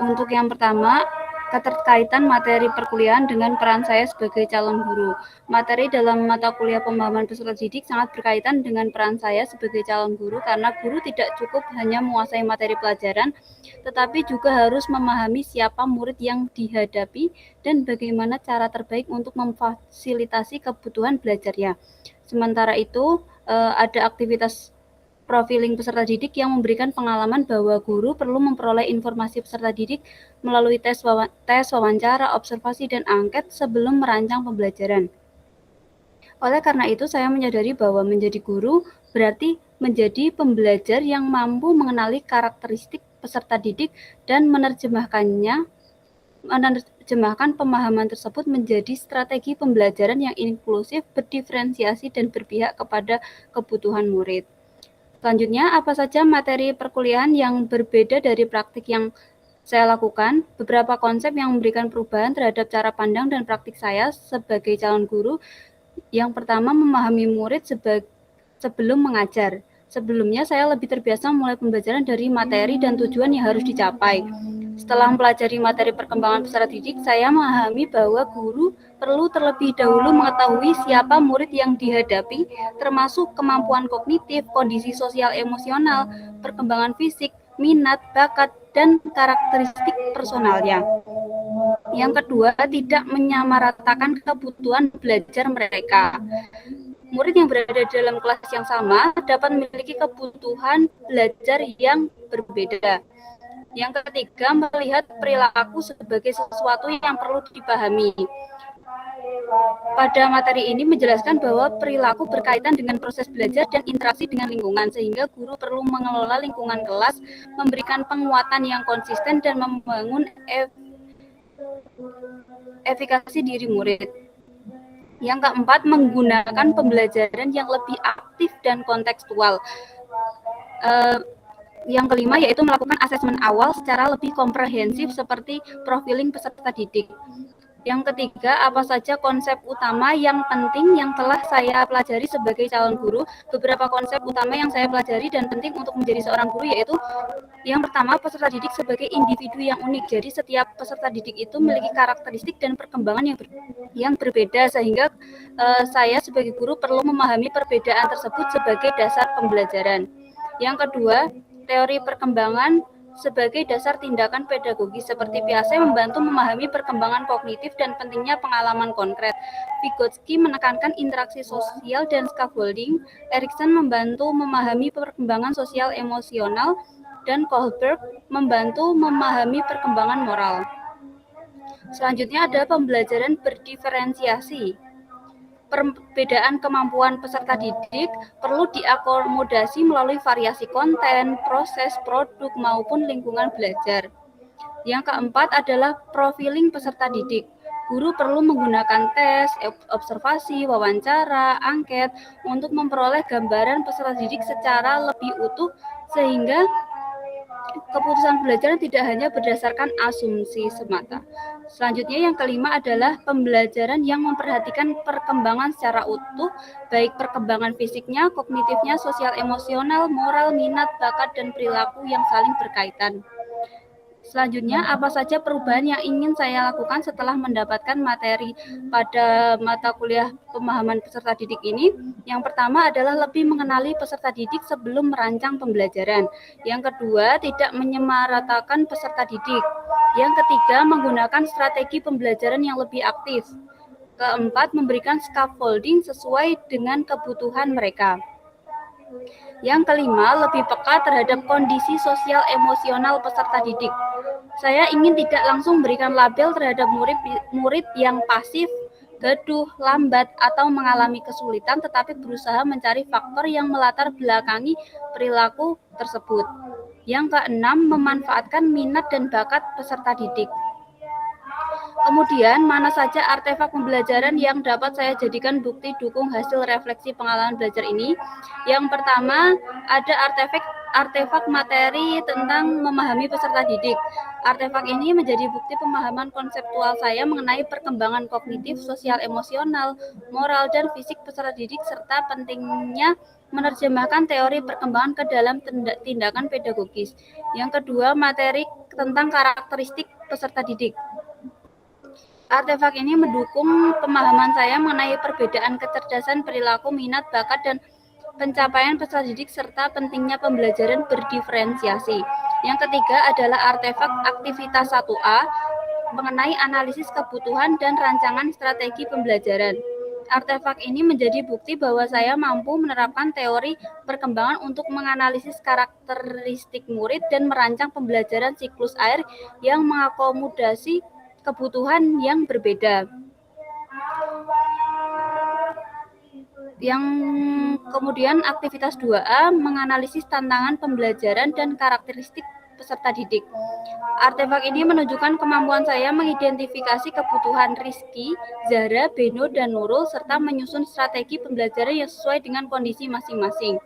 untuk yang pertama, keterkaitan materi perkuliahan dengan peran saya sebagai calon guru. Materi dalam mata kuliah pemahaman peserta didik sangat berkaitan dengan peran saya sebagai calon guru, karena guru tidak cukup hanya menguasai materi pelajaran, tetapi juga harus memahami siapa murid yang dihadapi dan bagaimana cara terbaik untuk memfasilitasi kebutuhan belajarnya. Sementara itu, ada aktivitas profiling peserta didik yang memberikan pengalaman bahwa guru perlu memperoleh informasi peserta didik melalui tes wawancara, observasi, dan angket sebelum merancang pembelajaran. Oleh karena itu, saya menyadari bahwa menjadi guru berarti menjadi pembelajar yang mampu mengenali karakteristik peserta didik dan menerjemahkan pemahaman tersebut menjadi strategi pembelajaran yang inklusif, berdiferensiasi, dan berpihak kepada kebutuhan murid. Selanjutnya, apa saja materi perkuliahan yang berbeda dari praktik yang saya lakukan? Beberapa konsep yang memberikan perubahan terhadap cara pandang dan praktik saya sebagai calon guru. Yang pertama, memahami murid sebelum mengajar. Sebelumnya, saya lebih terbiasa memulai pembelajaran dari materi dan tujuan yang harus dicapai. Setelah mempelajari materi perkembangan peserta didik, saya memahami bahwa guru perlu terlebih dahulu mengetahui siapa murid yang dihadapi, termasuk kemampuan kognitif, kondisi sosial emosional, perkembangan fisik, minat, bakat, dan karakteristik personalnya. Yang kedua, tidak menyamaratakan kebutuhan belajar mereka. Murid yang berada dalam kelas yang sama dapat memiliki kebutuhan belajar yang berbeda. Yang ketiga, melihat perilaku sebagai sesuatu yang perlu dipahami. Pada materi ini menjelaskan bahwa perilaku berkaitan dengan proses belajar dan interaksi dengan lingkungan, sehingga guru perlu mengelola lingkungan kelas, memberikan penguatan yang konsisten, dan membangun efikasi diri murid. Yang keempat, menggunakan pembelajaran yang lebih aktif dan kontekstual. Yang kelima, yaitu melakukan asesmen awal secara lebih komprehensif seperti profiling peserta didik. Yang ketiga, apa saja konsep utama yang penting yang telah saya pelajari sebagai calon guru? Beberapa konsep utama yang saya pelajari dan penting untuk menjadi seorang guru yaitu, yang pertama, peserta didik sebagai individu yang unik. Jadi setiap peserta didik itu memiliki karakteristik dan perkembangan yang berbeda, sehingga saya sebagai guru perlu memahami perbedaan tersebut sebagai dasar pembelajaran. Yang kedua, teori perkembangan sebagai dasar tindakan pedagogis. Seperti biasa membantu memahami perkembangan kognitif dan pentingnya pengalaman konkret. Vygotsky menekankan interaksi sosial dan scaffolding. Erikson membantu memahami perkembangan sosial emosional, dan Kohlberg membantu memahami perkembangan moral. Selanjutnya ada pembelajaran berdiferensiasi. Perbedaan kemampuan peserta didik perlu diakomodasi melalui variasi konten, proses, produk, maupun lingkungan belajar. Yang keempat adalah profiling peserta didik. Guru perlu menggunakan tes, observasi, wawancara, angket untuk memperoleh gambaran peserta didik secara lebih utuh sehingga keputusan belajar tidak hanya berdasarkan asumsi semata. Selanjutnya yang kelima adalah pembelajaran yang memperhatikan perkembangan secara utuh, baik perkembangan fisiknya, kognitifnya, sosial emosional, moral, minat, bakat, dan perilaku yang saling berkaitan. Selanjutnya, apa saja perubahan yang ingin saya lakukan setelah mendapatkan materi pada mata kuliah pemahaman peserta didik ini? Yang pertama adalah lebih mengenali peserta didik sebelum merancang pembelajaran. Yang kedua, tidak menyamaratakan peserta didik. Yang ketiga, menggunakan strategi pembelajaran yang lebih aktif. Keempat, memberikan scaffolding sesuai dengan kebutuhan mereka. Yang kelima, lebih peka terhadap kondisi sosial emosional peserta didik. Saya ingin tidak langsung memberikan label terhadap murid yang pasif, gaduh, lambat, atau mengalami kesulitan, tetapi berusaha mencari faktor yang melatar belakangi perilaku tersebut. Yang keenam, memanfaatkan minat dan bakat peserta didik. Kemudian, mana saja artefak pembelajaran yang dapat saya jadikan bukti dukung hasil refleksi pengalaman belajar ini? Yang pertama, ada artefak materi tentang memahami peserta didik. Artefak ini menjadi bukti pemahaman konseptual saya mengenai perkembangan kognitif, sosial, emosional, moral, dan fisik peserta didik, serta pentingnya menerjemahkan teori perkembangan ke dalam tindakan pedagogis. Yang kedua, materi tentang karakteristik peserta didik. Artefak ini mendukung pemahaman saya mengenai perbedaan kecerdasan, perilaku, minat, bakat, dan pencapaian peserta didik serta pentingnya pembelajaran berdiferensiasi. Yang ketiga adalah artefak aktivitas 1A mengenai analisis kebutuhan dan rancangan strategi pembelajaran. Artefak ini menjadi bukti bahwa saya mampu menerapkan teori perkembangan untuk menganalisis karakteristik murid dan merancang pembelajaran siklus air yang mengakomodasi kebutuhan yang berbeda. Yang kemudian aktivitas 2A menganalisis tantangan pembelajaran dan karakteristik peserta didik. Artefak ini menunjukkan kemampuan saya mengidentifikasi kebutuhan Rizky, Zahra, Beno, dan Nurul serta menyusun strategi pembelajaran yang sesuai dengan kondisi masing-masing.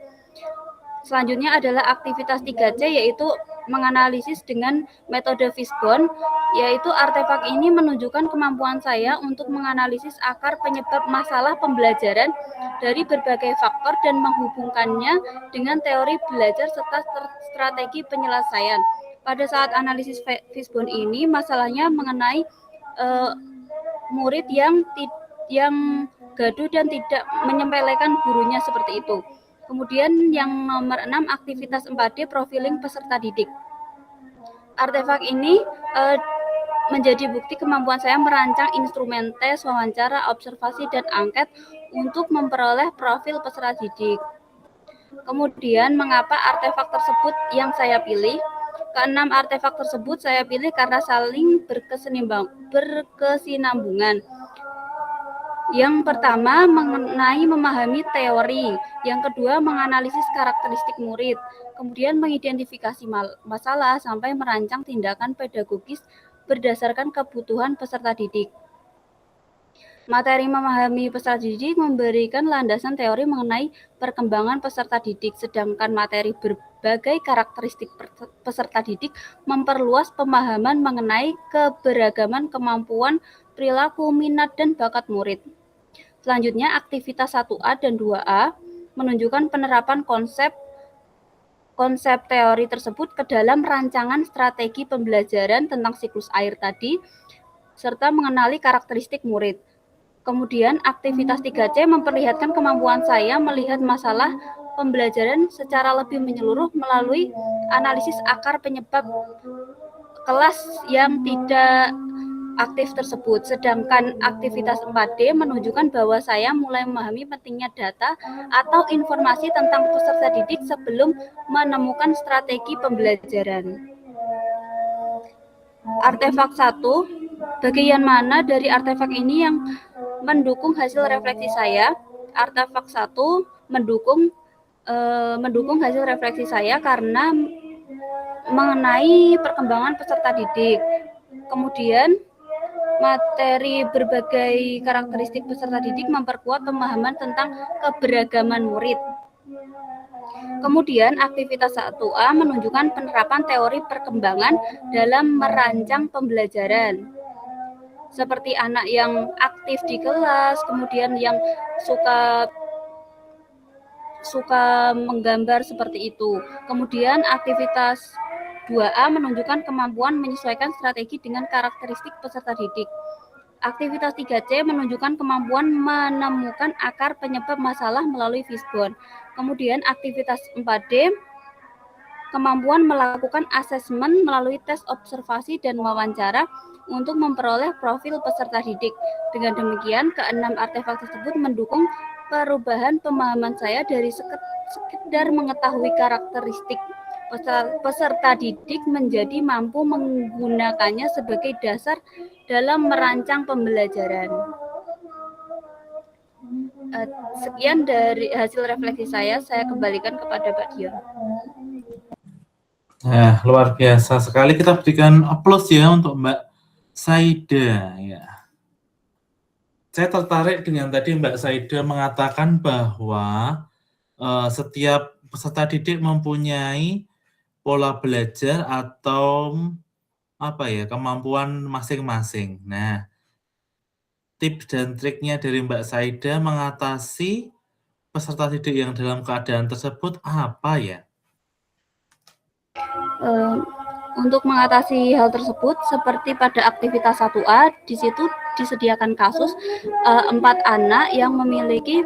Selanjutnya adalah aktivitas 3C, yaitu menganalisis dengan metode Fishbone, yaitu artefak ini menunjukkan kemampuan saya untuk menganalisis akar penyebab masalah pembelajaran dari berbagai faktor dan menghubungkannya dengan teori belajar serta strategi penyelesaian. Pada saat analisis Fishbone ini, masalahnya mengenai murid yang gaduh dan tidak menyepelekan gurunya seperti itu. Kemudian yang nomor 6, aktivitas 4D, profiling peserta didik. Artefak ini menjadi bukti kemampuan saya merancang instrumen tes, wawancara, observasi, dan angket untuk memperoleh profil peserta didik. Kemudian mengapa artefak tersebut yang saya pilih? Keenam artefak tersebut saya pilih karena saling berkesinambungan. Yang pertama mengenai memahami teori, yang kedua menganalisis karakteristik murid, kemudian mengidentifikasi masalah sampai merancang tindakan pedagogis berdasarkan kebutuhan peserta didik. Materi memahami peserta didik memberikan landasan teori mengenai perkembangan peserta didik, sedangkan materi berbagai karakteristik peserta didik memperluas pemahaman mengenai keberagaman kemampuan, perilaku, minat, dan bakat murid. Selanjutnya, aktivitas 1A dan 2A menunjukkan penerapan konsep teori tersebut ke dalam rancangan strategi pembelajaran tentang siklus air tadi, serta mengenali karakteristik murid. Kemudian, aktivitas 3C memperlihatkan kemampuan saya melihat masalah pembelajaran secara lebih menyeluruh melalui analisis akar penyebab kelas yang tidak aktif tersebut. Sedangkan aktivitas 4D menunjukkan bahwa saya mulai memahami pentingnya data atau informasi tentang peserta didik sebelum menemukan strategi pembelajaran. Artefak 1, bagian mana dari artefak ini yang mendukung hasil refleksi saya? Artefak 1 mendukung hasil refleksi saya karena mengenai perkembangan peserta didik. Kemudian materi berbagai karakteristik peserta didik memperkuat pemahaman tentang keberagaman murid. Kemudian aktivitas 1A menunjukkan penerapan teori perkembangan dalam merancang pembelajaran. Seperti anak yang aktif di kelas, kemudian yang suka menggambar seperti itu. Kemudian aktivitas 2A menunjukkan kemampuan menyesuaikan strategi dengan karakteristik peserta didik. Aktivitas 3C menunjukkan kemampuan menemukan akar penyebab masalah melalui Fishbone. Kemudian aktivitas 4D, kemampuan melakukan asesmen melalui tes observasi dan wawancara untuk memperoleh profil peserta didik. Dengan demikian, keenam artefak tersebut mendukung perubahan pemahaman saya dari sekedar mengetahui karakteristik peserta didik menjadi mampu menggunakannya sebagai dasar dalam merancang pembelajaran. Sekian dari hasil refleksi saya kembalikan kepada Mbak Dion. Nah, luar biasa sekali. Kita berikan aplaus ya untuk Mbak Saida. Ya. Saya tertarik dengan tadi Mbak Saida mengatakan bahwa setiap peserta didik mempunyai pola belajar atau kemampuan masing-masing. Nah, tips dan triknya dari Mbak Saida mengatasi peserta didik yang dalam keadaan tersebut apa ya? Untuk mengatasi hal tersebut, seperti pada aktivitas 1A, di situ disediakan kasus 4 anak yang memiliki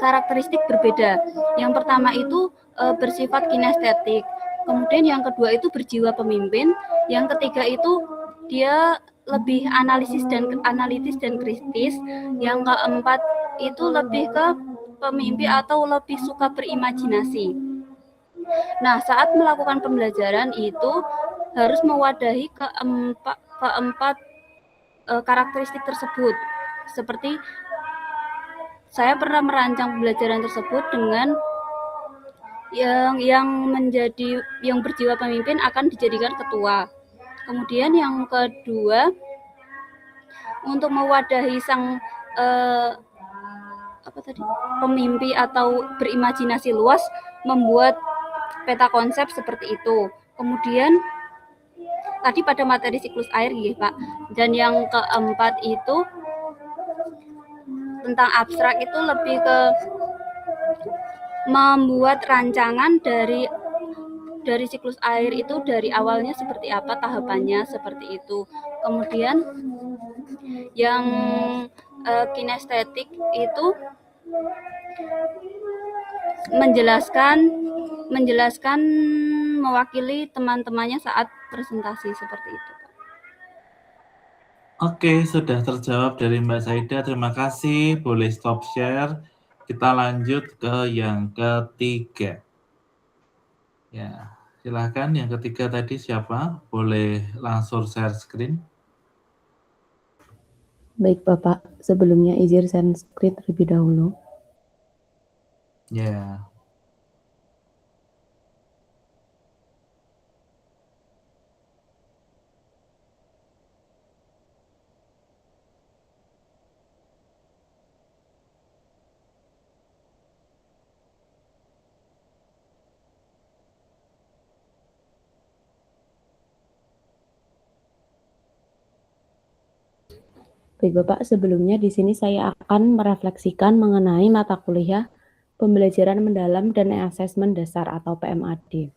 karakteristik berbeda. Yang pertama itu bersifat kinestetik, kemudian yang kedua itu berjiwa pemimpin, yang ketiga itu dia lebih analitis dan kritis, yang keempat itu lebih ke pemimpi atau lebih suka berimajinasi. Nah, saat melakukan pembelajaran itu harus mewadahi keempat karakteristik tersebut. Seperti saya pernah merancang pembelajaran tersebut dengan yang berjiwa pemimpin akan dijadikan ketua. Kemudian yang kedua, untuk mewadahi sang pemimpi atau berimajinasi luas, membuat peta konsep seperti itu. Kemudian tadi pada materi siklus air ya Pak. Dan yang keempat itu tentang abstrak, itu lebih ke membuat rancangan dari siklus air itu dari awalnya seperti apa, tahapannya seperti itu. Kemudian yang kinestetik itu menjelaskan mewakili teman-temannya saat presentasi seperti itu. Oke, sudah terjawab dari Mbak Saida. Terima kasih. Boleh stop share. Kita lanjut ke yang ketiga. Ya, silakan. Yang ketiga tadi siapa? Boleh langsung share screen. Baik Bapak, sebelumnya izin share screen terlebih dahulu. Ya. Baik Bapak, sebelumnya di sini saya akan merefleksikan mengenai mata kuliah pembelajaran mendalam dan asesmen dasar atau PMAD.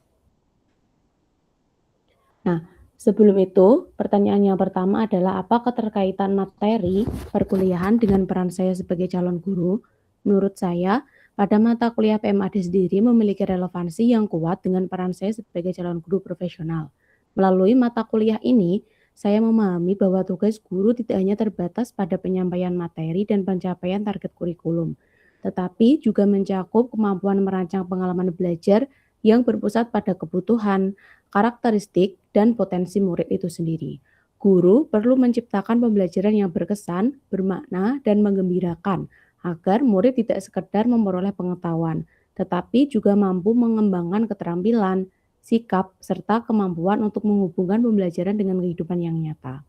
Nah, sebelum itu, pertanyaan yang pertama adalah apa keterkaitan materi perkuliahan dengan peran saya sebagai calon guru? Menurut saya, pada mata kuliah PMAD sendiri memiliki relevansi yang kuat dengan peran saya sebagai calon guru profesional. Melalui mata kuliah ini, saya memahami bahwa tugas guru tidak hanya terbatas pada penyampaian materi dan pencapaian target kurikulum, tetapi juga mencakup kemampuan merancang pengalaman belajar yang berpusat pada kebutuhan, karakteristik, dan potensi murid itu sendiri. Guru perlu menciptakan pembelajaran yang berkesan, bermakna, dan menggembirakan, agar murid tidak sekedar memperoleh pengetahuan, tetapi juga mampu mengembangkan keterampilan, sikap, serta kemampuan untuk menghubungkan pembelajaran dengan kehidupan yang nyata.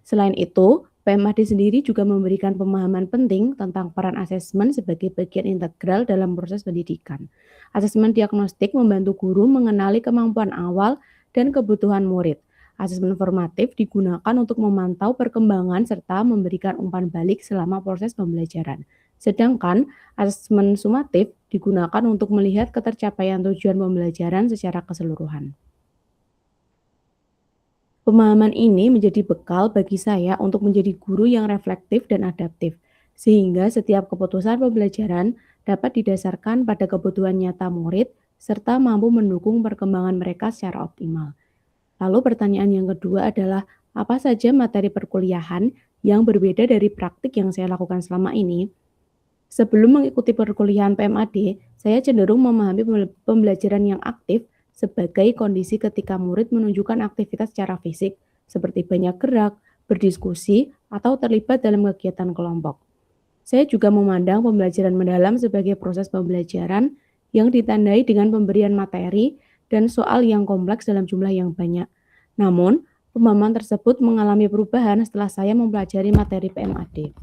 Selain itu, PMAD sendiri juga memberikan pemahaman penting tentang peran asesmen sebagai bagian integral dalam proses pendidikan. Asesmen diagnostik membantu guru mengenali kemampuan awal dan kebutuhan murid. Asesmen formatif digunakan untuk memantau perkembangan serta memberikan umpan balik selama proses pembelajaran. Sedangkan asesmen sumatif digunakan untuk melihat ketercapaian tujuan pembelajaran secara keseluruhan. Pemahaman ini menjadi bekal bagi saya untuk menjadi guru yang reflektif dan adaptif, sehingga setiap keputusan pembelajaran dapat didasarkan pada kebutuhan nyata murid serta mampu mendukung perkembangan mereka secara optimal. Lalu pertanyaan yang kedua adalah, apa saja materi perkuliahan yang berbeda dari praktik yang saya lakukan selama ini? Sebelum mengikuti perkuliahan PMAD, saya cenderung memahami pembelajaran yang aktif sebagai kondisi ketika murid menunjukkan aktivitas secara fisik, seperti banyak gerak, berdiskusi, atau terlibat dalam kegiatan kelompok. Saya juga memandang pembelajaran mendalam sebagai proses pembelajaran yang ditandai dengan pemberian materi dan soal yang kompleks dalam jumlah yang banyak. Namun, pemahaman tersebut mengalami perubahan setelah saya mempelajari materi PMAD.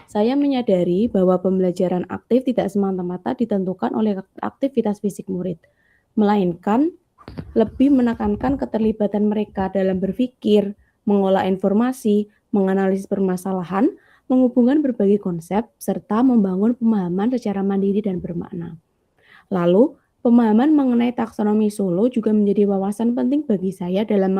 Saya menyadari bahwa pembelajaran aktif tidak semata-mata ditentukan oleh aktivitas fisik murid, melainkan lebih menekankan keterlibatan mereka dalam berpikir, mengolah informasi, menganalisis permasalahan, menghubungkan berbagai konsep, serta membangun pemahaman secara mandiri dan bermakna. Lalu, pemahaman mengenai taksonomi Solo juga menjadi wawasan penting bagi saya dalam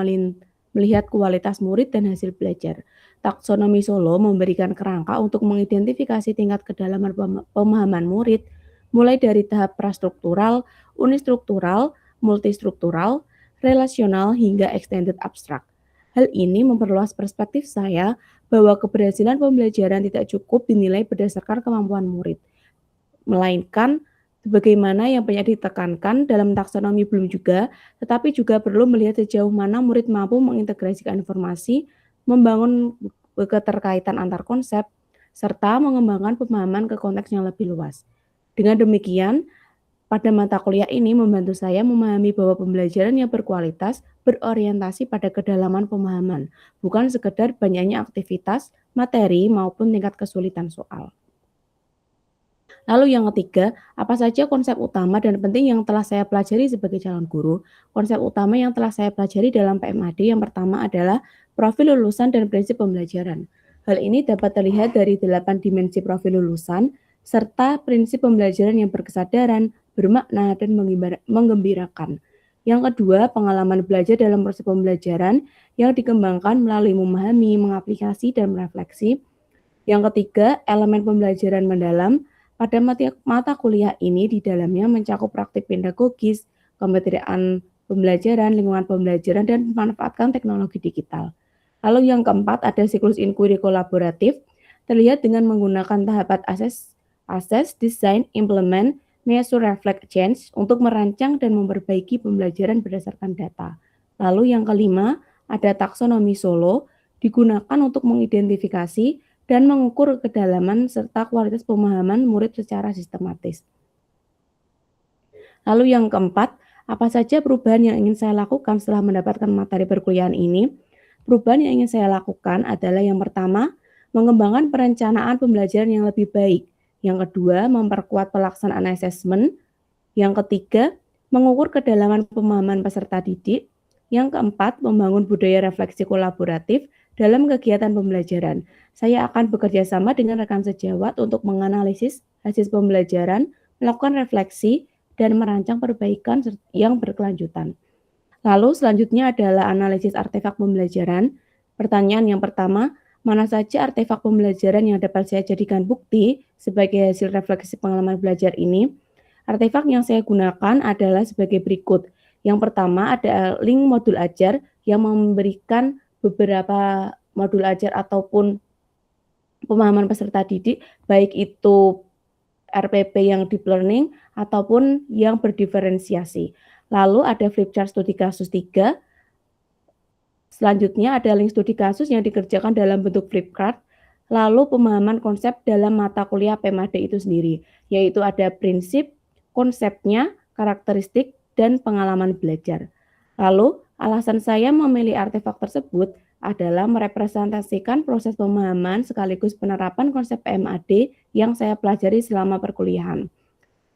melihat kualitas murid dan hasil belajar. Taksonomi Solo memberikan kerangka untuk mengidentifikasi tingkat kedalaman pemahaman murid, mulai dari tahap prastruktural, unistruktural, multistruktural, relasional, hingga extended abstrak. Hal ini memperluas perspektif saya bahwa keberhasilan pembelajaran tidak cukup dinilai berdasarkan kemampuan murid, melainkan sebagaimana yang banyak ditekankan dalam taksonomi belum juga, tetapi juga perlu melihat sejauh mana murid mampu mengintegrasikan informasi, membangun keterkaitan antar konsep, serta mengembangkan pemahaman ke konteks yang lebih luas. Dengan demikian, pada mata kuliah ini membantu saya memahami bahwa pembelajaran yang berkualitas berorientasi pada kedalaman pemahaman, bukan sekedar banyaknya aktivitas, materi, maupun tingkat kesulitan soal. Lalu yang ketiga, apa saja konsep utama dan penting yang telah saya pelajari sebagai calon guru? Konsep utama yang telah saya pelajari dalam PMAD yang pertama adalah profil lulusan dan prinsip pembelajaran. Hal ini dapat terlihat dari 8 dimensi profil lulusan, serta prinsip pembelajaran yang berkesadaran, bermakna, dan menggembirakan. Yang kedua, pengalaman belajar dalam proses pembelajaran yang dikembangkan melalui memahami, mengaplikasi, dan merefleksi. Yang ketiga, elemen pembelajaran mendalam. Pada mata kuliah ini di dalamnya mencakup praktik pedagogis, kematerian pembelajaran, lingkungan pembelajaran, dan memanfaatkan teknologi digital. Lalu yang keempat ada siklus inquiry kolaboratif, terlihat dengan menggunakan tahapan assess, design, implement, measure, reflect, change untuk merancang dan memperbaiki pembelajaran berdasarkan data. Lalu yang kelima ada taksonomi Solo, digunakan untuk mengidentifikasi dan mengukur kedalaman serta kualitas pemahaman murid secara sistematis. Lalu yang keempat, apa saja perubahan yang ingin saya lakukan setelah mendapatkan materi perkuliahan ini? Perubahan yang ingin saya lakukan adalah yang pertama, mengembangkan perencanaan pembelajaran yang lebih baik. Yang kedua, memperkuat pelaksanaan asesmen. Yang ketiga, mengukur kedalaman pemahaman peserta didik. Yang keempat, membangun budaya refleksi kolaboratif dalam kegiatan pembelajaran. Saya akan bekerja sama dengan rekan sejawat untuk menganalisis hasil pembelajaran, melakukan refleksi, dan merancang perbaikan yang berkelanjutan. Lalu selanjutnya adalah analisis artefak pembelajaran. Pertanyaan yang pertama, Mana saja artefak pembelajaran yang dapat saya jadikan bukti sebagai hasil refleksi pengalaman belajar ini? Artefak yang saya gunakan adalah sebagai berikut. Yang pertama ada link modul ajar yang memberikan beberapa modul ajar ataupun pemahaman peserta didik, baik itu RPP yang deep learning ataupun yang berdiferensiasi. Lalu ada flipchart studi kasus 3. Selanjutnya ada link studi kasus yang dikerjakan dalam bentuk flipchart. Lalu pemahaman konsep dalam mata kuliah PMAD itu sendiri, yaitu ada prinsip, konsepnya, karakteristik, dan pengalaman belajar. Lalu alasan saya memilih artefak tersebut adalah merepresentasikan proses pemahaman sekaligus penerapan konsep PMAD yang saya pelajari selama perkuliahan.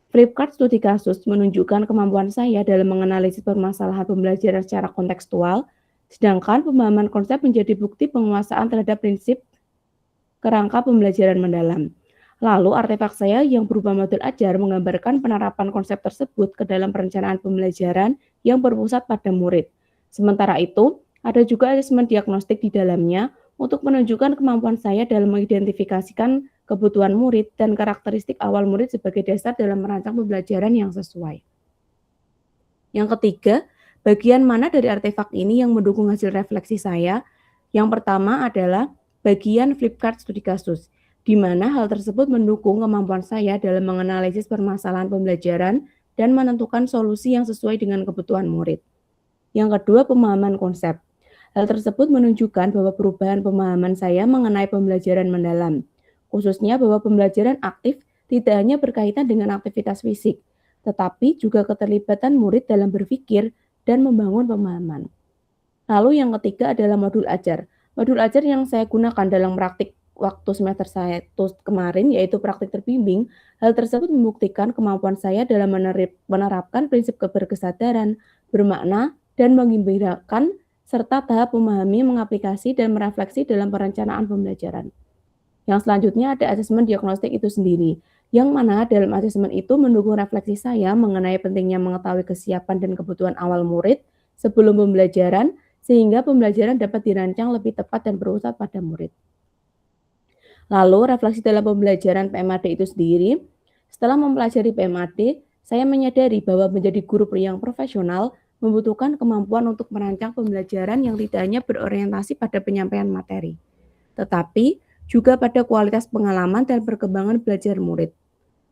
Flipchart studi kasus menunjukkan kemampuan saya dalam menganalisis permasalahan pembelajaran secara kontekstual, sedangkan pemahaman konsep menjadi bukti penguasaan terhadap prinsip kerangka pembelajaran mendalam. Lalu artefak saya yang berupa modul ajar menggambarkan penerapan konsep tersebut ke dalam perencanaan pembelajaran yang berpusat pada murid. Sementara itu, ada juga asesmen diagnostik di dalamnya untuk menunjukkan kemampuan saya dalam mengidentifikasikan kebutuhan murid dan karakteristik awal murid sebagai dasar dalam merancang pembelajaran yang sesuai. Yang ketiga, bagian mana dari artefak ini yang mendukung hasil refleksi saya? Yang pertama adalah bagian flipchart studi kasus, di mana hal tersebut mendukung kemampuan saya dalam menganalisis permasalahan pembelajaran dan menentukan solusi yang sesuai dengan kebutuhan murid. Yang kedua, pemahaman konsep. Hal tersebut menunjukkan bahwa perubahan pemahaman saya mengenai pembelajaran mendalam, khususnya bahwa pembelajaran aktif tidak hanya berkaitan dengan aktivitas fisik, tetapi juga keterlibatan murid dalam berpikir dan membangun pemahaman. Lalu yang ketiga adalah modul ajar. Modul ajar yang saya gunakan dalam praktik waktu semester 1 kemarin, yaitu praktik terbimbing, hal tersebut membuktikan kemampuan saya dalam menerapkan prinsip keberkesadaran, bermakna, dan menggembirakan, serta tahap memahami, mengaplikasi, dan merefleksi dalam perencanaan pembelajaran. Yang selanjutnya ada asesmen diagnostik itu sendiri, yang mana dalam asesmen itu mendukung refleksi saya mengenai pentingnya mengetahui kesiapan dan kebutuhan awal murid sebelum pembelajaran, sehingga pembelajaran dapat dirancang lebih tepat dan berpusat pada murid. Lalu, refleksi dalam pembelajaran PMAD itu sendiri, setelah mempelajari PMAD, saya menyadari bahwa menjadi guru yang profesional membutuhkan kemampuan untuk merancang pembelajaran yang tidak hanya berorientasi pada penyampaian materi, tetapi juga pada kualitas pengalaman dan perkembangan belajar murid.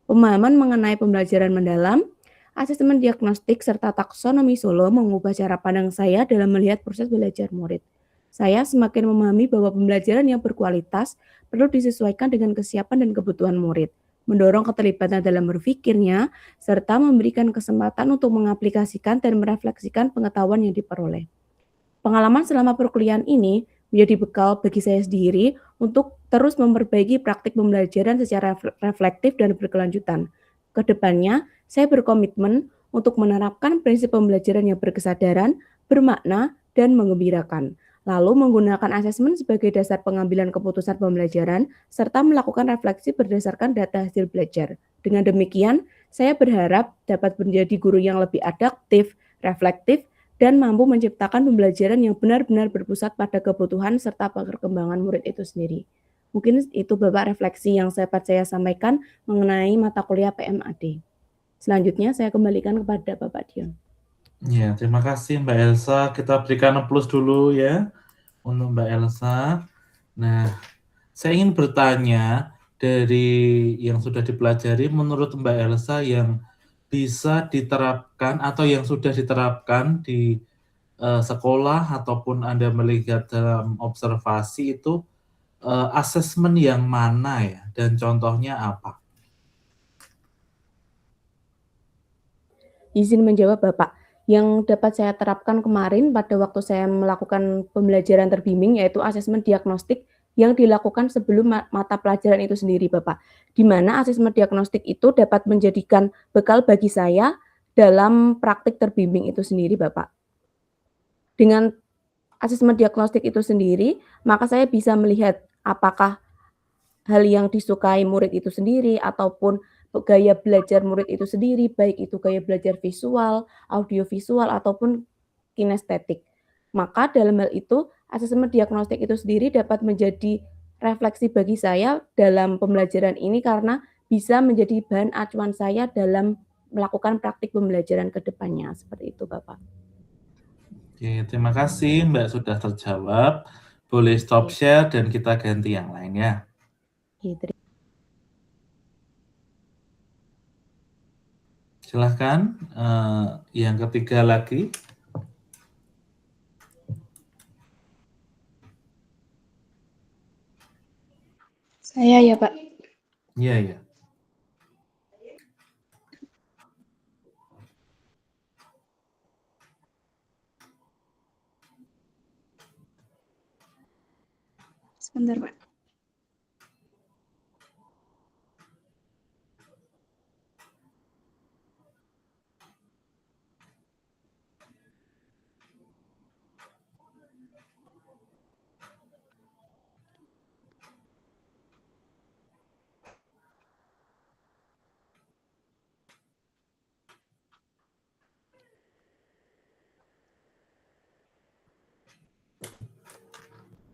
Pemahaman mengenai pembelajaran mendalam, asesmen diagnostik, serta taksonomi Solo mengubah cara pandang saya dalam melihat proses belajar murid. Saya semakin memahami bahwa pembelajaran yang berkualitas perlu disesuaikan dengan kesiapan dan kebutuhan murid, mendorong keterlibatan dalam berpikirnya, serta memberikan kesempatan untuk mengaplikasikan dan merefleksikan pengetahuan yang diperoleh. Pengalaman selama perkuliahan ini menjadi bekal bagi saya sendiri untuk terus memperbaiki praktik pembelajaran secara reflektif dan berkelanjutan. Kedepannya, saya berkomitmen untuk menerapkan prinsip pembelajaran yang berkesadaran, bermakna, dan menggembirakan, lalu menggunakan asesmen sebagai dasar pengambilan keputusan pembelajaran, serta melakukan refleksi berdasarkan data hasil belajar. Dengan demikian, saya berharap dapat menjadi guru yang lebih adaptif, reflektif, dan mampu menciptakan pembelajaran yang benar-benar berpusat pada kebutuhan serta perkembangan murid itu sendiri. Mungkin itu Bapak refleksi yang dapat saya sampaikan mengenai mata kuliah PMAD. Selanjutnya saya kembalikan kepada Bapak Dion. Ya, terima kasih Mbak Elsa. Kita berikan plus dulu ya untuk Mbak Elsa. Nah, saya ingin bertanya dari yang sudah dipelajari, menurut Mbak Elsa yang bisa diterapkan atau yang sudah diterapkan di sekolah ataupun Anda melihat dalam observasi itu asesmen yang mana ya, dan contohnya apa? Izin menjawab Bapak. Yang dapat saya terapkan kemarin pada waktu saya melakukan pembelajaran terbimbing yaitu asesmen diagnostik yang dilakukan sebelum mata pelajaran itu sendiri Bapak. Di mana asesmen diagnostik itu dapat menjadikan bekal bagi saya dalam praktik terbimbing itu sendiri Bapak. Dengan asesmen diagnostik itu sendiri, maka saya bisa melihat apakah hal yang disukai murid itu sendiri ataupun gaya belajar murid itu sendiri, baik itu gaya belajar visual, audiovisual, ataupun kinestetik. Maka dalam hal itu, Asesmen diagnostik itu sendiri dapat menjadi refleksi bagi saya dalam pembelajaran ini karena bisa menjadi bahan acuan saya dalam melakukan praktik pembelajaran ke depannya. Seperti itu, Bapak. Oke, terima kasih Mbak sudah terjawab. Boleh stop share dan kita ganti yang lain ya. Oke, Silahkan yang ketiga lagi. Saya ya, Pak. Iya, ya. Sebentar, Pak.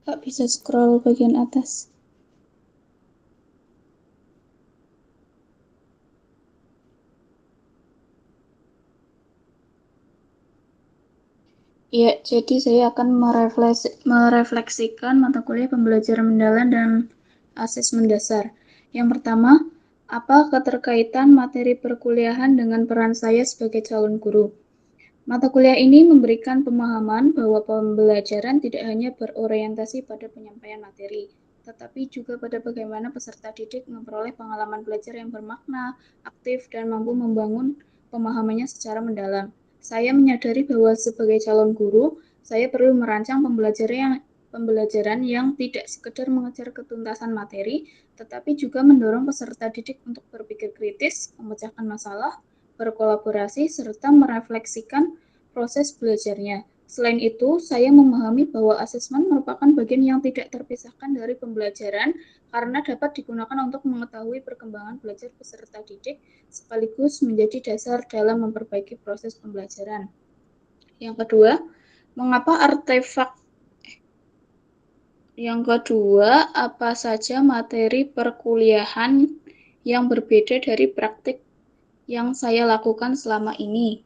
Pak bisa scroll bagian atas. Ya, jadi saya akan merefleksikan mata kuliah pembelajaran mendalam dan asesmen dasar. Yang pertama, apa keterkaitan materi perkuliahan dengan peran saya sebagai calon guru? Mata kuliah ini memberikan pemahaman bahwa pembelajaran tidak hanya berorientasi pada penyampaian materi, tetapi juga pada bagaimana peserta didik memperoleh pengalaman belajar yang bermakna, aktif, dan mampu membangun pemahamannya secara mendalam. Saya menyadari bahwa sebagai calon guru, saya perlu merancang pembelajaran yang tidak sekedar mengejar ketuntasan materi, tetapi juga mendorong peserta didik untuk berpikir kritis, memecahkan masalah, berkolaborasi, serta merefleksikan proses belajarnya. Selain itu, saya memahami bahwa asesmen merupakan bagian yang tidak terpisahkan dari pembelajaran karena dapat digunakan untuk mengetahui perkembangan belajar peserta didik sekaligus menjadi dasar dalam memperbaiki proses pembelajaran. Yang kedua, apa saja materi perkuliahan yang berbeda dari praktik yang saya lakukan selama ini?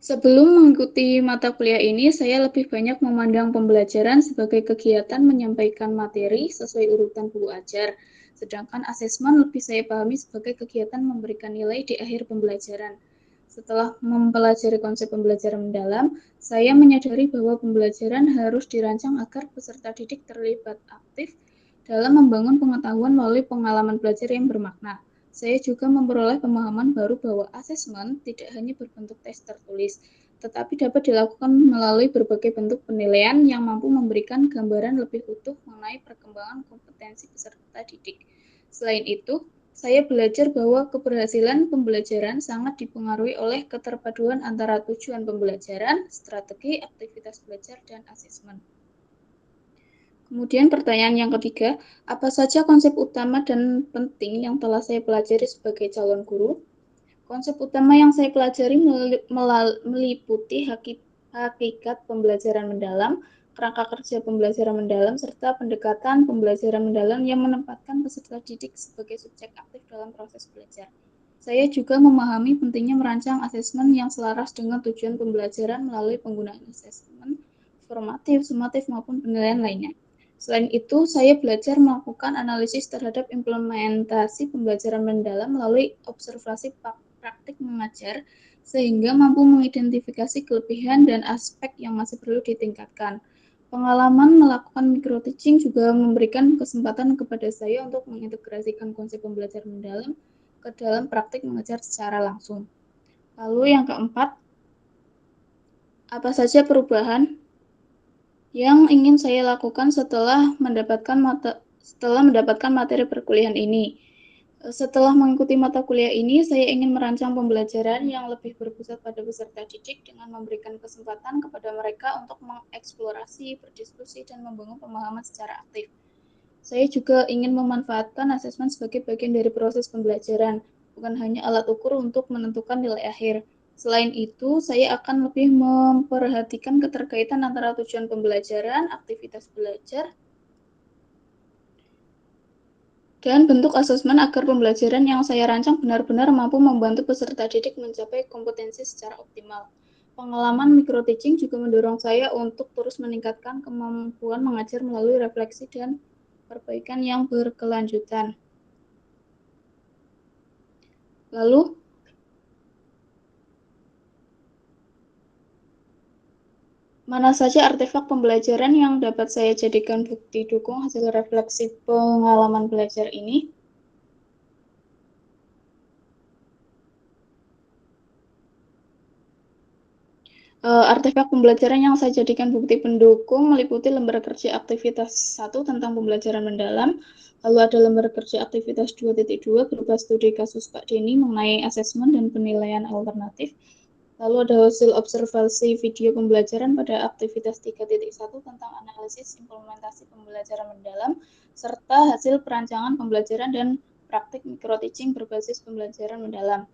Sebelum mengikuti mata kuliah ini, saya lebih banyak memandang pembelajaran sebagai kegiatan menyampaikan materi sesuai urutan buku ajar, sedangkan asesmen lebih saya pahami sebagai kegiatan memberikan nilai di akhir pembelajaran. Setelah mempelajari konsep pembelajaran mendalam, saya menyadari bahwa pembelajaran harus dirancang agar peserta didik terlibat aktif dalam membangun pengetahuan melalui pengalaman belajar yang bermakna. Saya juga memperoleh pemahaman baru bahwa asesmen tidak hanya berbentuk tes tertulis, tetapi dapat dilakukan melalui berbagai bentuk penilaian yang mampu memberikan gambaran lebih utuh mengenai perkembangan kompetensi peserta didik. Selain itu, saya belajar bahwa keberhasilan pembelajaran sangat dipengaruhi oleh keterpaduan antara tujuan pembelajaran, strategi, aktivitas belajar, dan asesmen. Kemudian pertanyaan yang ketiga, apa saja konsep utama dan penting yang telah saya pelajari sebagai calon guru? Konsep utama yang saya pelajari meliputi hakikat pembelajaran mendalam, kerangka kerja pembelajaran mendalam, serta pendekatan pembelajaran mendalam yang menempatkan peserta didik sebagai subjek aktif dalam proses belajar. Saya juga memahami pentingnya merancang asesmen yang selaras dengan tujuan pembelajaran melalui penggunaan asesmen formatif, sumatif, maupun penilaian lainnya. Selain itu, saya belajar melakukan analisis terhadap implementasi pembelajaran mendalam melalui observasi praktik mengajar, sehingga mampu mengidentifikasi kelebihan dan aspek yang masih perlu ditingkatkan. Pengalaman melakukan micro-teaching juga memberikan kesempatan kepada saya untuk mengintegrasikan konsep pembelajaran mendalam ke dalam praktik mengajar secara langsung. Lalu yang keempat, apa saja perubahan yang ingin saya lakukan setelah mendapatkan materi perkuliahan ini? Setelah mengikuti mata kuliah ini, saya ingin merancang pembelajaran yang lebih berpusat pada peserta didik dengan memberikan kesempatan kepada mereka untuk mengeksplorasi, berdiskusi, dan membangun pemahaman secara aktif. Saya juga ingin memanfaatkan asesmen sebagai bagian dari proses pembelajaran, bukan hanya alat ukur untuk menentukan nilai akhir. Selain itu, saya akan lebih memperhatikan keterkaitan antara tujuan pembelajaran, aktivitas belajar, dan bentuk asesmen agar pembelajaran yang saya rancang benar-benar mampu membantu peserta didik mencapai kompetensi secara optimal. Pengalaman micro-teaching juga mendorong saya untuk terus meningkatkan kemampuan mengajar melalui refleksi dan perbaikan yang berkelanjutan. Lalu, mana saja artefak pembelajaran yang dapat saya jadikan bukti dukung hasil refleksi pengalaman belajar ini? Artefak pembelajaran yang saya jadikan bukti pendukung meliputi lembar kerja aktivitas 1 tentang pembelajaran mendalam, lalu ada lembar kerja aktivitas 2.2 berupa studi kasus Pak Denny mengenai asesmen dan penilaian alternatif, lalu ada hasil observasi video pembelajaran pada aktivitas 3.1 tentang analisis implementasi pembelajaran mendalam, serta hasil perancangan pembelajaran dan praktik micro-teaching berbasis pembelajaran mendalam.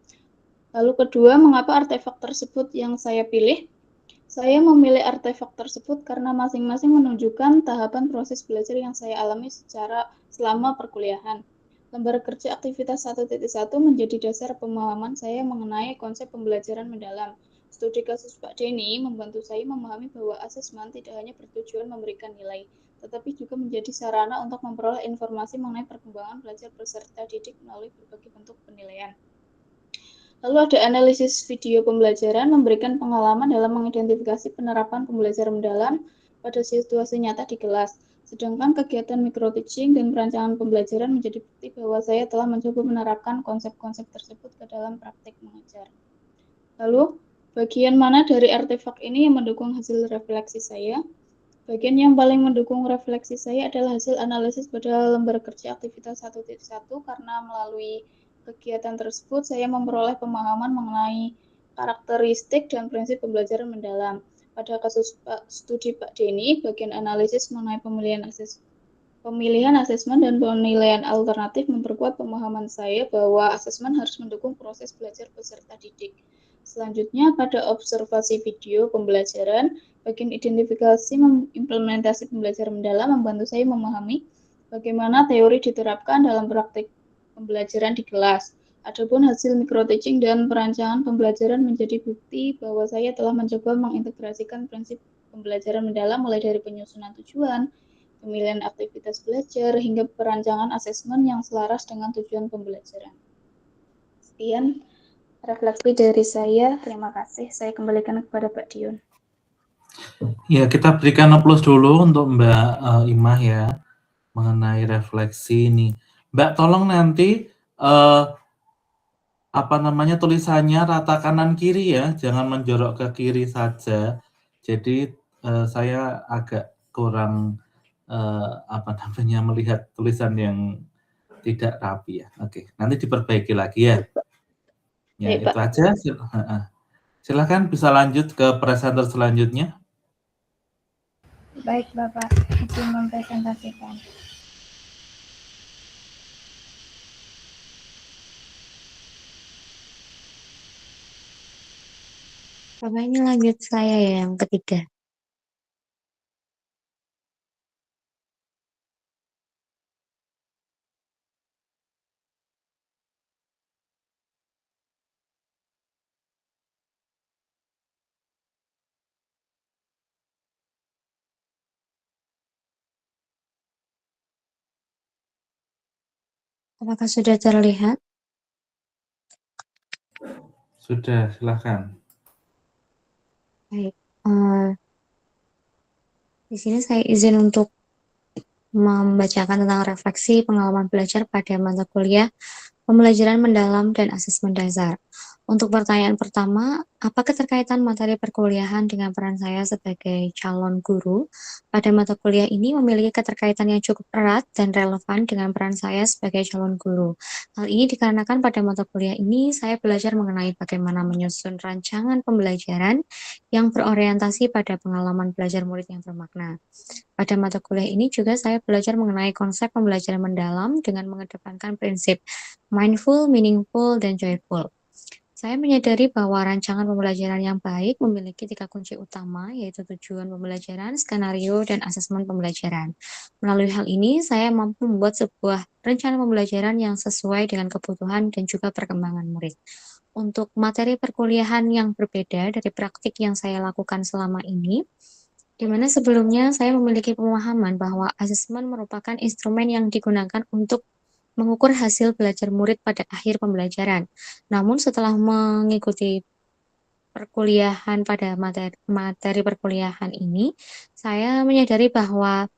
Lalu kedua, mengapa artefak tersebut yang saya pilih? Saya memilih artefak tersebut karena masing-masing menunjukkan tahapan proses belajar yang saya alami selama perkuliahan. Lembar kerja aktivitas 1.1 menjadi dasar pemahaman saya mengenai konsep pembelajaran mendalam. Studi kasus Pak Denny membantu saya memahami bahwa asesmen tidak hanya bertujuan memberikan nilai, tetapi juga menjadi sarana untuk memperoleh informasi mengenai perkembangan belajar peserta didik melalui berbagai bentuk penilaian. Lalu ada analisis video pembelajaran memberikan pengalaman dalam mengidentifikasi penerapan pembelajaran mendalam pada situasi nyata di kelas. Sedangkan kegiatan micro-teaching dan perancangan pembelajaran menjadi bukti bahwa saya telah mencoba menerapkan konsep-konsep tersebut ke dalam praktik mengajar. Lalu, bagian mana dari artefak ini yang mendukung hasil refleksi saya? Bagian yang paling mendukung refleksi saya adalah hasil analisis pada lembar kerja aktivitas 1.1 karena melalui kegiatan tersebut saya memperoleh pemahaman mengenai karakteristik dan prinsip pembelajaran mendalam. Pada kasus studi Pak Denny, bagian analisis mengenai pemilihan asesmen dan penilaian alternatif memperkuat pemahaman saya bahwa asesmen harus mendukung proses belajar peserta didik. Selanjutnya, pada observasi video pembelajaran, bagian identifikasi implementasi pembelajaran mendalam membantu saya memahami bagaimana teori diterapkan dalam praktik pembelajaran di kelas. Adapun hasil micro-teaching dan perancangan pembelajaran menjadi bukti bahwa saya telah mencoba mengintegrasikan prinsip pembelajaran mendalam mulai dari penyusunan tujuan, pemilihan aktivitas belajar, hingga perancangan asesmen yang selaras dengan tujuan pembelajaran. Sekian refleksi dari saya. Terima kasih. Saya kembalikan kepada Pak Dion. Ya, kita berikan aplaus dulu untuk Mbak Imah ya, mengenai refleksi ini. Mbak, tolong nanti tulisannya rata kanan kiri ya, jangan menjorok ke kiri saja. Jadi saya agak kurang melihat tulisan yang tidak rapi ya. Oke, nanti diperbaiki lagi ya. Ya, Baik, itu Pak. aja. Silakan bisa lanjut ke presenter selanjutnya. Baik, Bapak, izin mempresentasikan. Bapak, ini lanjut saya ya, yang ketiga. Apakah sudah terlihat? Sudah, silakan. Baik. Di sini saya izin untuk membacakan tentang refleksi pengalaman belajar pada mata kuliah pembelajaran mendalam dan asesmen dasar. Untuk pertanyaan pertama, apa keterkaitan materi perkuliahan dengan peran saya sebagai calon guru? Pada mata kuliah ini memiliki keterkaitan yang cukup erat dan relevan dengan peran saya sebagai calon guru. Hal ini dikarenakan pada mata kuliah ini saya belajar mengenai bagaimana menyusun rancangan pembelajaran yang berorientasi pada pengalaman belajar murid yang bermakna. Pada mata kuliah ini juga saya belajar mengenai konsep pembelajaran mendalam dengan mengedepankan prinsip mindful, meaningful, dan joyful. Saya menyadari bahwa rancangan pembelajaran yang baik memiliki 3 kunci utama, yaitu tujuan pembelajaran, skenario, dan asesmen pembelajaran. Melalui hal ini, saya mampu membuat sebuah rencana pembelajaran yang sesuai dengan kebutuhan dan juga perkembangan murid. Untuk materi perkuliahan yang berbeda dari praktik yang saya lakukan selama ini, di mana sebelumnya saya memiliki pemahaman bahwa asesmen merupakan instrumen yang digunakan untuk mengukur hasil belajar murid pada akhir pembelajaran. Namun setelah mengikuti perkuliahan pada materi perkuliahan ini, saya menyadari bahwa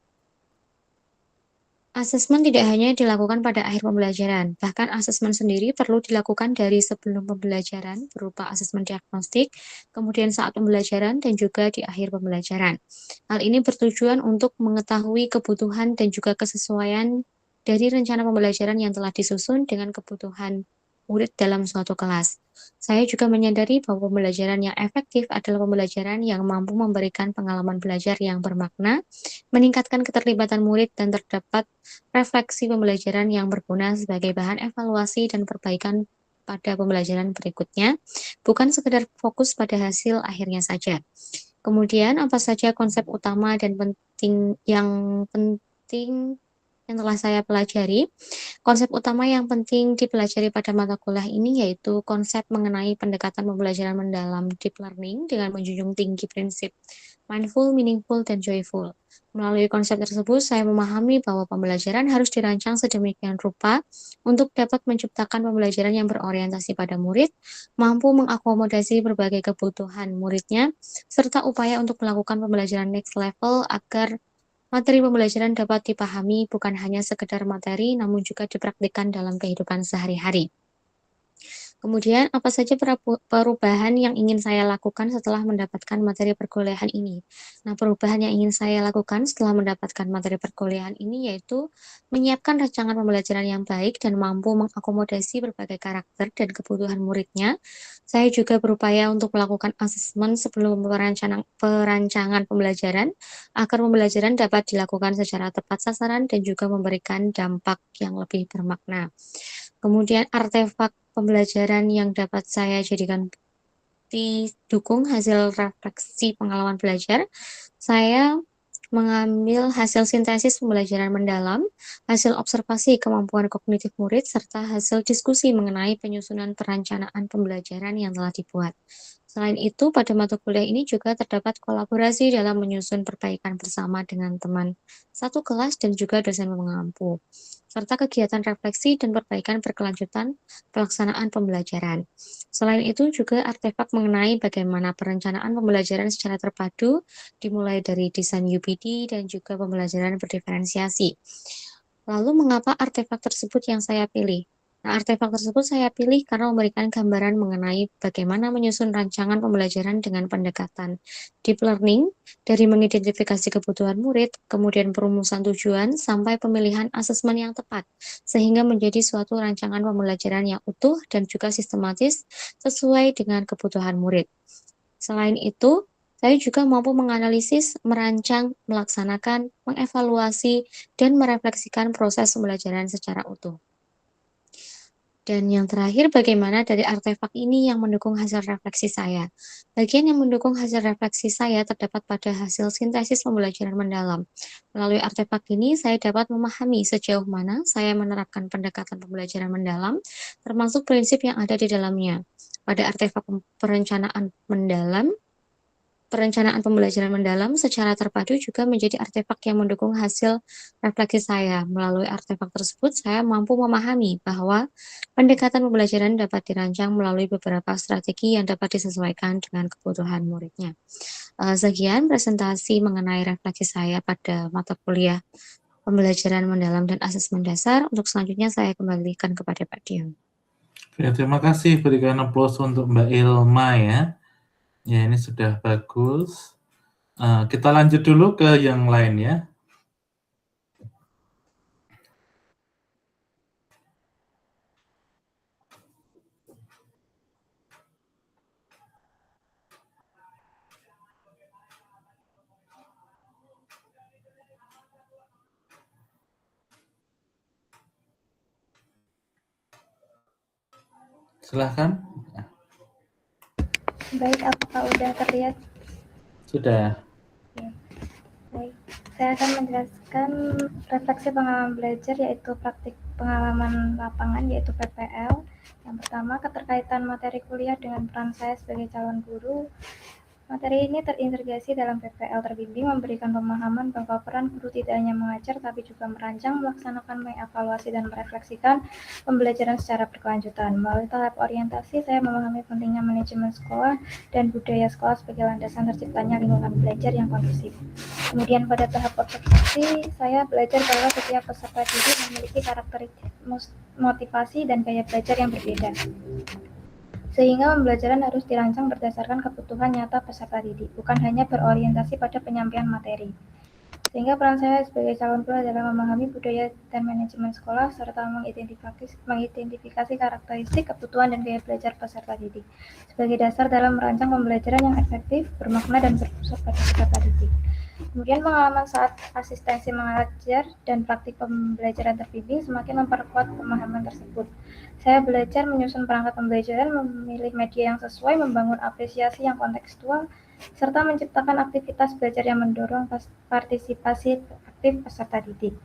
asesmen tidak hanya dilakukan pada akhir pembelajaran, bahkan asesmen sendiri perlu dilakukan dari sebelum pembelajaran berupa asesmen diagnostik, kemudian saat pembelajaran, dan juga di akhir pembelajaran. Hal ini bertujuan untuk mengetahui kebutuhan dan juga kesesuaian dari rencana pembelajaran yang telah disusun dengan kebutuhan murid dalam suatu kelas. Saya juga menyadari bahwa pembelajaran yang efektif adalah pembelajaran yang mampu memberikan pengalaman belajar yang bermakna, meningkatkan keterlibatan murid, dan terdapat refleksi pembelajaran yang berguna sebagai bahan evaluasi dan perbaikan pada pembelajaran berikutnya, bukan sekedar fokus pada hasil akhirnya saja. Kemudian, apa saja konsep utama dan penting yang telah saya pelajari? Konsep utama yang penting dipelajari pada mata kuliah ini yaitu konsep mengenai pendekatan pembelajaran mendalam deep learning dengan menjunjung tinggi prinsip mindful, meaningful, dan joyful. Melalui konsep tersebut, saya memahami bahwa pembelajaran harus dirancang sedemikian rupa untuk dapat menciptakan pembelajaran yang berorientasi pada murid, mampu mengakomodasi berbagai kebutuhan muridnya, serta upaya untuk melakukan pembelajaran next level agar materi pembelajaran dapat dipahami bukan hanya sekedar materi, namun juga dipraktikkan dalam kehidupan sehari-hari. Kemudian, apa saja perubahan yang ingin saya lakukan setelah mendapatkan materi perkuliahan ini? Nah, perubahan yang ingin saya lakukan setelah mendapatkan materi perkuliahan ini yaitu menyiapkan rancangan pembelajaran yang baik dan mampu mengakomodasi berbagai karakter dan kebutuhan muridnya. Saya juga berupaya untuk melakukan asesmen sebelum perancangan pembelajaran agar pembelajaran dapat dilakukan secara tepat sasaran dan juga memberikan dampak yang lebih bermakna. Kemudian artefak pembelajaran yang dapat saya jadikan didukung hasil refleksi pengalaman belajar, saya mengambil hasil sintesis pembelajaran mendalam, hasil observasi kemampuan kognitif murid, serta hasil diskusi mengenai penyusunan perencanaan pembelajaran yang telah dibuat. Selain itu, pada mata kuliah ini juga terdapat kolaborasi dalam menyusun perbaikan bersama dengan teman satu kelas dan juga dosen pengampu, serta kegiatan refleksi dan perbaikan berkelanjutan pelaksanaan pembelajaran. Selain itu, juga artefak mengenai bagaimana perencanaan pembelajaran secara terpadu, dimulai dari desain UPD dan juga pembelajaran berdiferensiasi. Lalu, mengapa artefak tersebut yang saya pilih? Nah, artefak tersebut saya pilih karena memberikan gambaran mengenai bagaimana menyusun rancangan pembelajaran dengan pendekatan deep learning, dari mengidentifikasi kebutuhan murid, kemudian perumusan tujuan, sampai pemilihan asesmen yang tepat, sehingga menjadi suatu rancangan pembelajaran yang utuh dan juga sistematis sesuai dengan kebutuhan murid. Selain itu, saya juga mampu menganalisis, merancang, melaksanakan, mengevaluasi, dan merefleksikan proses pembelajaran secara utuh. Dan yang terakhir, bagaimana dari artefak ini yang mendukung hasil refleksi saya? Bagian yang mendukung hasil refleksi saya terdapat pada hasil sintesis pembelajaran mendalam. Melalui artefak ini, saya dapat memahami sejauh mana saya menerapkan pendekatan pembelajaran mendalam, termasuk prinsip yang ada di dalamnya. Pada artefak perencanaan pembelajaran mendalam secara terpadu juga menjadi artefak yang mendukung hasil refleksi saya. Melalui artefak tersebut, saya mampu memahami bahwa pendekatan pembelajaran dapat dirancang melalui beberapa strategi yang dapat disesuaikan dengan kebutuhan muridnya. Sekian presentasi mengenai refleksi saya pada mata kuliah pembelajaran mendalam dan asesmen dasar. Untuk selanjutnya saya kembalikan kepada Pak Dion. Oke, terima kasih. Berikan aplaus untuk Mbak Ilma ya. Ya, ini sudah bagus. Kita lanjut dulu ke yang lain ya. Silahkan. Baik, apakah udah terlihat? Sudah. Baik, saya akan menjelaskan refleksi pengalaman belajar yaitu praktik pengalaman lapangan yaitu PPL. Yang pertama, keterkaitan materi kuliah dengan peran saya sebagai calon guru. Materi ini terintegrasi dalam PPL terbimbing, memberikan pemahaman bahwa peran guru tidak hanya mengajar, tapi juga merancang, melaksanakan, mengevaluasi, dan merefleksikan pembelajaran secara berkelanjutan. Melalui tahap orientasi, saya memahami pentingnya manajemen sekolah dan budaya sekolah sebagai landasan terciptanya lingkungan belajar yang kondusif. Kemudian pada tahap observasi, saya belajar bahwa setiap peserta didik memiliki karakteristik motivasi dan gaya belajar yang berbeda. Sehingga pembelajaran harus dirancang berdasarkan kebutuhan nyata peserta didik, bukan hanya berorientasi pada penyampaian materi. Sehingga peran saya sebagai calon guru adalah memahami budaya dan manajemen sekolah, serta mengidentifikasi karakteristik, kebutuhan, dan gaya belajar peserta didik, sebagai dasar dalam merancang pembelajaran yang efektif, bermakna, dan berpusat pada peserta didik. Kemudian pengalaman saat asistensi mengajar dan praktik pembelajaran terbimbing semakin memperkuat pemahaman tersebut. Saya belajar menyusun perangkat pembelajaran, memilih media yang sesuai, membangun apresiasi yang kontekstual, serta menciptakan aktivitas belajar yang mendorong partisipasi aktif peserta didik.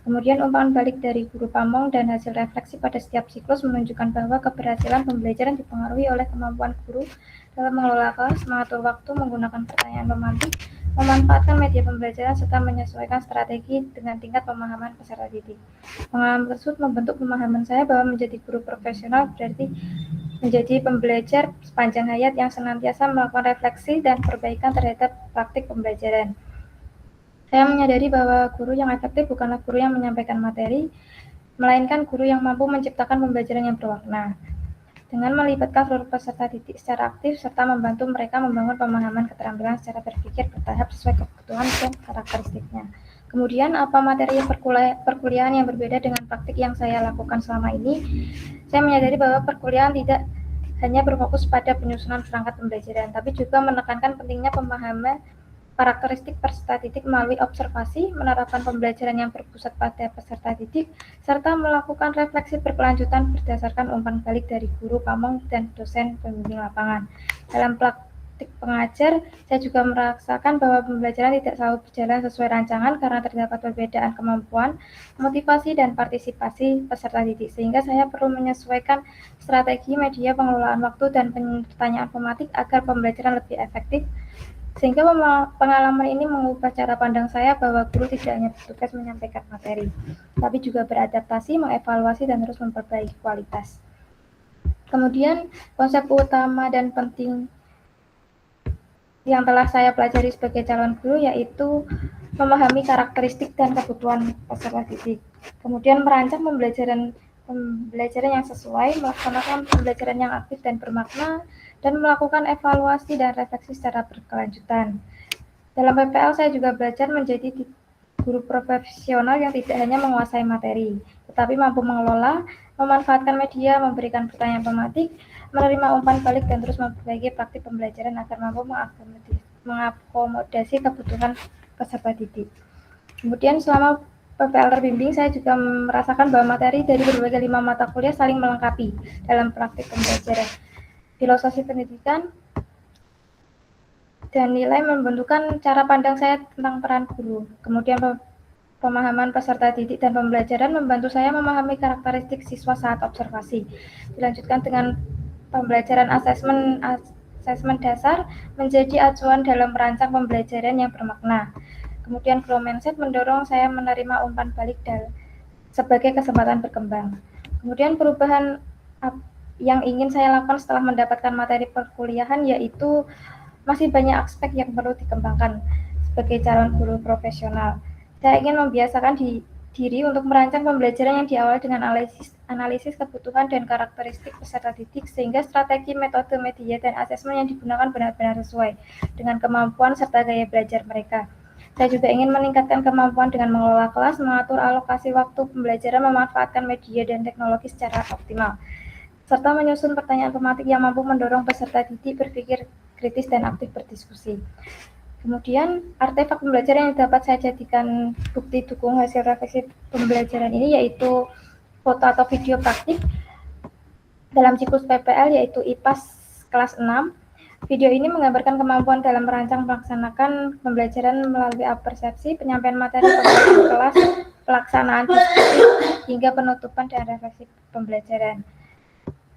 Kemudian umpan balik dari guru pamong dan hasil refleksi pada setiap siklus menunjukkan bahwa keberhasilan pembelajaran dipengaruhi oleh kemampuan guru dalam mengelola kelas, mengatur waktu, menggunakan pertanyaan pemantik, memanfaatkan media pembelajaran, serta menyesuaikan strategi dengan tingkat pemahaman peserta didik. Pengalaman tersebut membentuk pemahaman saya bahwa menjadi guru profesional berarti menjadi pembelajar sepanjang hayat yang senantiasa melakukan refleksi dan perbaikan terhadap praktik pembelajaran. Saya menyadari bahwa guru yang efektif bukanlah guru yang menyampaikan materi, melainkan guru yang mampu menciptakan pembelajaran yang bermakna. Dengan melibatkan seluruh peserta didik secara aktif, serta membantu mereka membangun pemahaman keterampilan secara berpikir bertahap sesuai kebutuhan dan karakteristiknya. Kemudian, apa materi perkuliahan yang berbeda dengan praktik yang saya lakukan selama ini? Saya menyadari bahwa perkuliahan tidak hanya berfokus pada penyusunan perangkat pembelajaran, tapi juga menekankan pentingnya pemahaman karakteristik peserta didik melalui observasi, menerapkan pembelajaran yang berpusat pada peserta didik, serta melakukan refleksi berkelanjutan berdasarkan umpan balik dari guru pamong dan dosen pembimbing lapangan. Dalam praktik pengajar, saya juga merasakan bahwa pembelajaran tidak selalu berjalan sesuai rancangan karena terdapat perbedaan kemampuan, motivasi, dan partisipasi peserta didik, sehingga saya perlu menyesuaikan strategi, media, pengelolaan waktu, dan pertanyaan pematik agar pembelajaran lebih efektif. Sehingga pengalaman ini mengubah cara pandang saya bahwa guru tidak hanya bertugas menyampaikan materi, tapi juga beradaptasi, mengevaluasi, dan terus memperbaiki kualitas. Kemudian, konsep utama dan penting yang telah saya pelajari sebagai calon guru yaitu memahami karakteristik dan kebutuhan peserta didik. Kemudian merancang pembelajaran yang sesuai, melaksanakan pembelajaran yang aktif dan bermakna, dan melakukan evaluasi dan refleksi secara berkelanjutan. Dalam PPL, saya juga belajar menjadi guru profesional yang tidak hanya menguasai materi, tetapi mampu mengelola, memanfaatkan media, memberikan pertanyaan pematik, menerima umpan balik, dan terus memperbaiki praktik pembelajaran agar mampu mengakomodasi kebutuhan peserta didik. Kemudian selama PPL terbimbing, saya juga merasakan bahwa materi dari berbagai 5 mata kuliah saling melengkapi dalam praktik pembelajaran. Filosofi pendidikan dan nilai membentukkan cara pandang saya tentang peran guru. Kemudian pemahaman peserta didik dan pembelajaran membantu saya memahami karakteristik siswa saat observasi. Dilanjutkan dengan pembelajaran asesmen dasar menjadi acuan dalam merancang pembelajaran yang bermakna. Kemudian grow mindset mendorong saya menerima umpan balik sebagai kesempatan berkembang. Kemudian perubahan yang ingin saya lakukan setelah mendapatkan materi perkuliahan yaitu masih banyak aspek yang perlu dikembangkan sebagai calon guru profesional. Saya ingin membiasakan diri untuk merancang pembelajaran yang diawali dengan analisis kebutuhan dan karakteristik peserta didik sehingga strategi, metode, media, dan asesmen yang digunakan benar-benar sesuai dengan kemampuan serta gaya belajar mereka. Saya juga ingin meningkatkan kemampuan dengan mengelola kelas, mengatur alokasi waktu pembelajaran, memanfaatkan media dan teknologi secara optimal, serta menyusun pertanyaan pematik yang mampu mendorong peserta didik berpikir kritis dan aktif berdiskusi. Kemudian, artefak pembelajaran yang dapat saya jadikan bukti dukung hasil refleksi pembelajaran ini yaitu foto atau video praktik dalam siklus PPL yaitu IPAS kelas 6, Video ini menggambarkan kemampuan dalam merancang melaksanakan pembelajaran melalui persepsi, penyampaian materi pembelajaran kelas, pelaksanaan diskusi, hingga penutupan dan refleksi pembelajaran.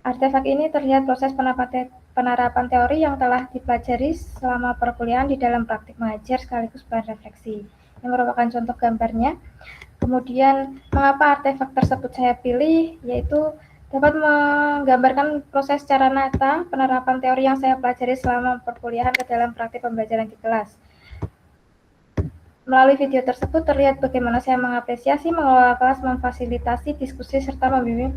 Artefak ini terlihat proses penerapan teori yang telah dipelajari selama perkuliahan di dalam praktik mengajar sekaligus bahan refleksi. Ini merupakan contoh gambarnya. Kemudian, mengapa artefak tersebut saya pilih, yaitu dapat menggambarkan proses secara nyata penerapan teori yang saya pelajari selama perkuliahan ke dalam praktik pembelajaran di kelas. Melalui video tersebut terlihat bagaimana saya mengapresiasi mengelola kelas, memfasilitasi diskusi, serta membimbing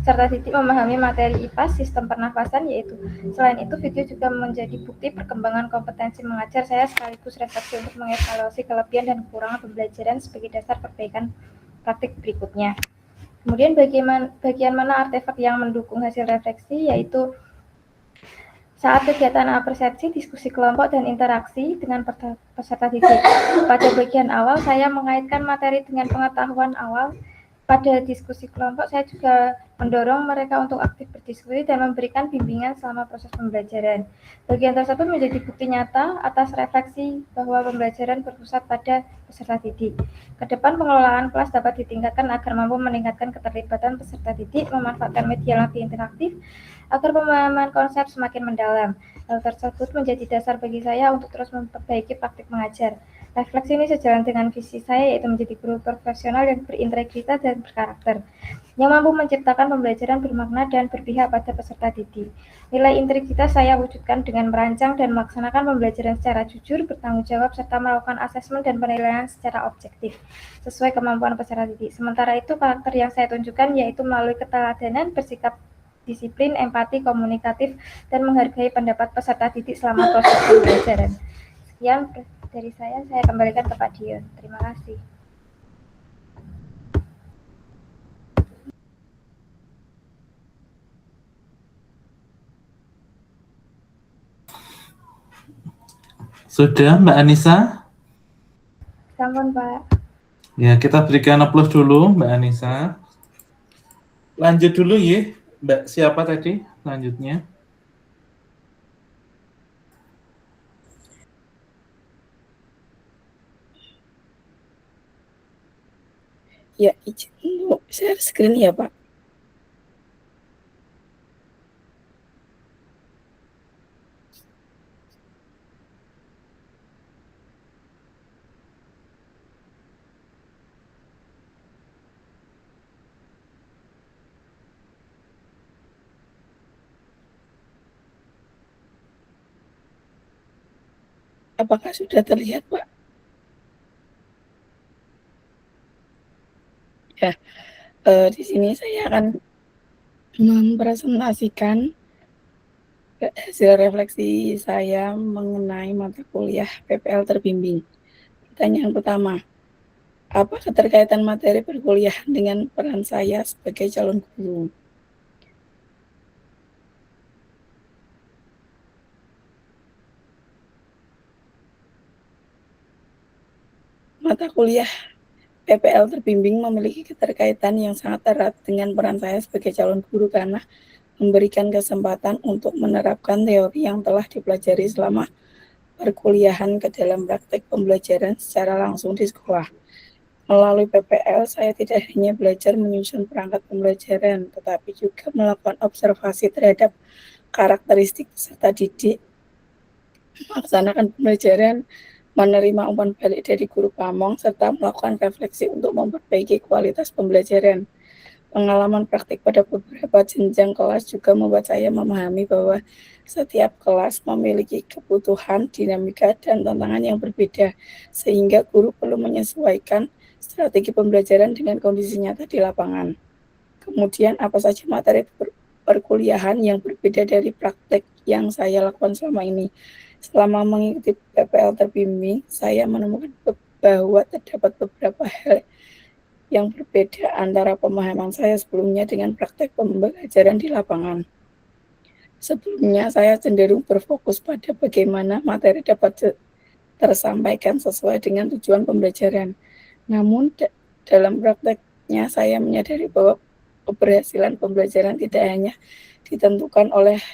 peserta didik memahami materi IPA sistem pernafasan, yaitu. Selain itu, video juga menjadi bukti perkembangan kompetensi mengajar saya sekaligus refleksi untuk mengevaluasi kelebihan dan kekurangan pembelajaran sebagai dasar perbaikan praktik berikutnya. Kemudian bagian mana artefak yang mendukung hasil refleksi, yaitu saat kegiatan persepsi, diskusi kelompok, dan interaksi dengan peserta didik. Pada bagian awal, saya mengaitkan materi dengan pengetahuan awal. Pada diskusi kelompok, saya juga mendorong mereka untuk aktif berdiskusi dan memberikan bimbingan selama proses pembelajaran. Bagian tersebut menjadi bukti nyata atas refleksi bahwa pembelajaran berpusat pada peserta didik. Kedepan, pengelolaan kelas dapat ditingkatkan agar mampu meningkatkan keterlibatan peserta didik, memanfaatkan media lebih interaktif, agar pemahaman konsep semakin mendalam. Hal tersebut menjadi dasar bagi saya untuk terus memperbaiki praktik mengajar. Refleksi ini sejalan dengan visi saya, yaitu menjadi guru profesional yang berintegritas dan berkarakter, yang mampu menciptakan pembelajaran bermakna dan berpihak pada peserta didik. Nilai integritas saya wujudkan dengan merancang dan melaksanakan pembelajaran secara jujur, bertanggung jawab, serta melakukan asesmen dan penilaian secara objektif, sesuai kemampuan peserta didik. Sementara itu, karakter yang saya tunjukkan yaitu melalui keteladanan, bersikap disiplin, empati, komunikatif, dan menghargai pendapat peserta didik selama proses pembelajaran. Sekian dari saya kembalikan ke Pak Dion. Terima kasih. Sudah, Mbak Anissa? Sampun, Pak. Ya, kita berikan aplaus dulu, Mbak Anissa. Lanjut dulu ya, Mbak. Siapa tadi lanjutnya? Ya, izin dulu share screen ya, Pak. Apakah sudah terlihat, Pak? Ya, di sini saya akan mempresentasikan hasil refleksi saya mengenai mata kuliah PPL terbimbing. Pertanyaan pertama, apa keterkaitan materi perkuliahan dengan peran saya sebagai calon guru? Mata kuliah PPL terbimbing memiliki keterkaitan yang sangat erat dengan peran saya sebagai calon guru karena memberikan kesempatan untuk menerapkan teori yang telah dipelajari selama perkuliahan ke dalam praktek pembelajaran secara langsung di sekolah. Melalui PPL, saya tidak hanya belajar menyusun perangkat pembelajaran, tetapi juga melakukan observasi terhadap karakteristik peserta didik, melaksanakan pembelajaran, menerima umpan balik dari guru pamong, serta melakukan refleksi untuk memperbaiki kualitas pembelajaran. Pengalaman praktik pada beberapa jenjang kelas juga membuat saya memahami bahwa setiap kelas memiliki kebutuhan, dinamika, dan tantangan yang berbeda, sehingga guru perlu menyesuaikan strategi pembelajaran dengan kondisi nyata di lapangan. Kemudian, apa saja materi perkuliahan yang berbeda dari praktek yang saya lakukan selama ini? Selama mengikuti PPL terbimbing, saya menemukan bahwa terdapat beberapa hal yang berbeda antara pemahaman saya sebelumnya dengan praktek pembelajaran di lapangan. Sebelumnya, saya cenderung berfokus pada bagaimana materi dapat tersampaikan sesuai dengan tujuan pembelajaran. Namun, dalam prakteknya, saya menyadari bahwa keberhasilan pembelajaran tidak hanya ditentukan oleh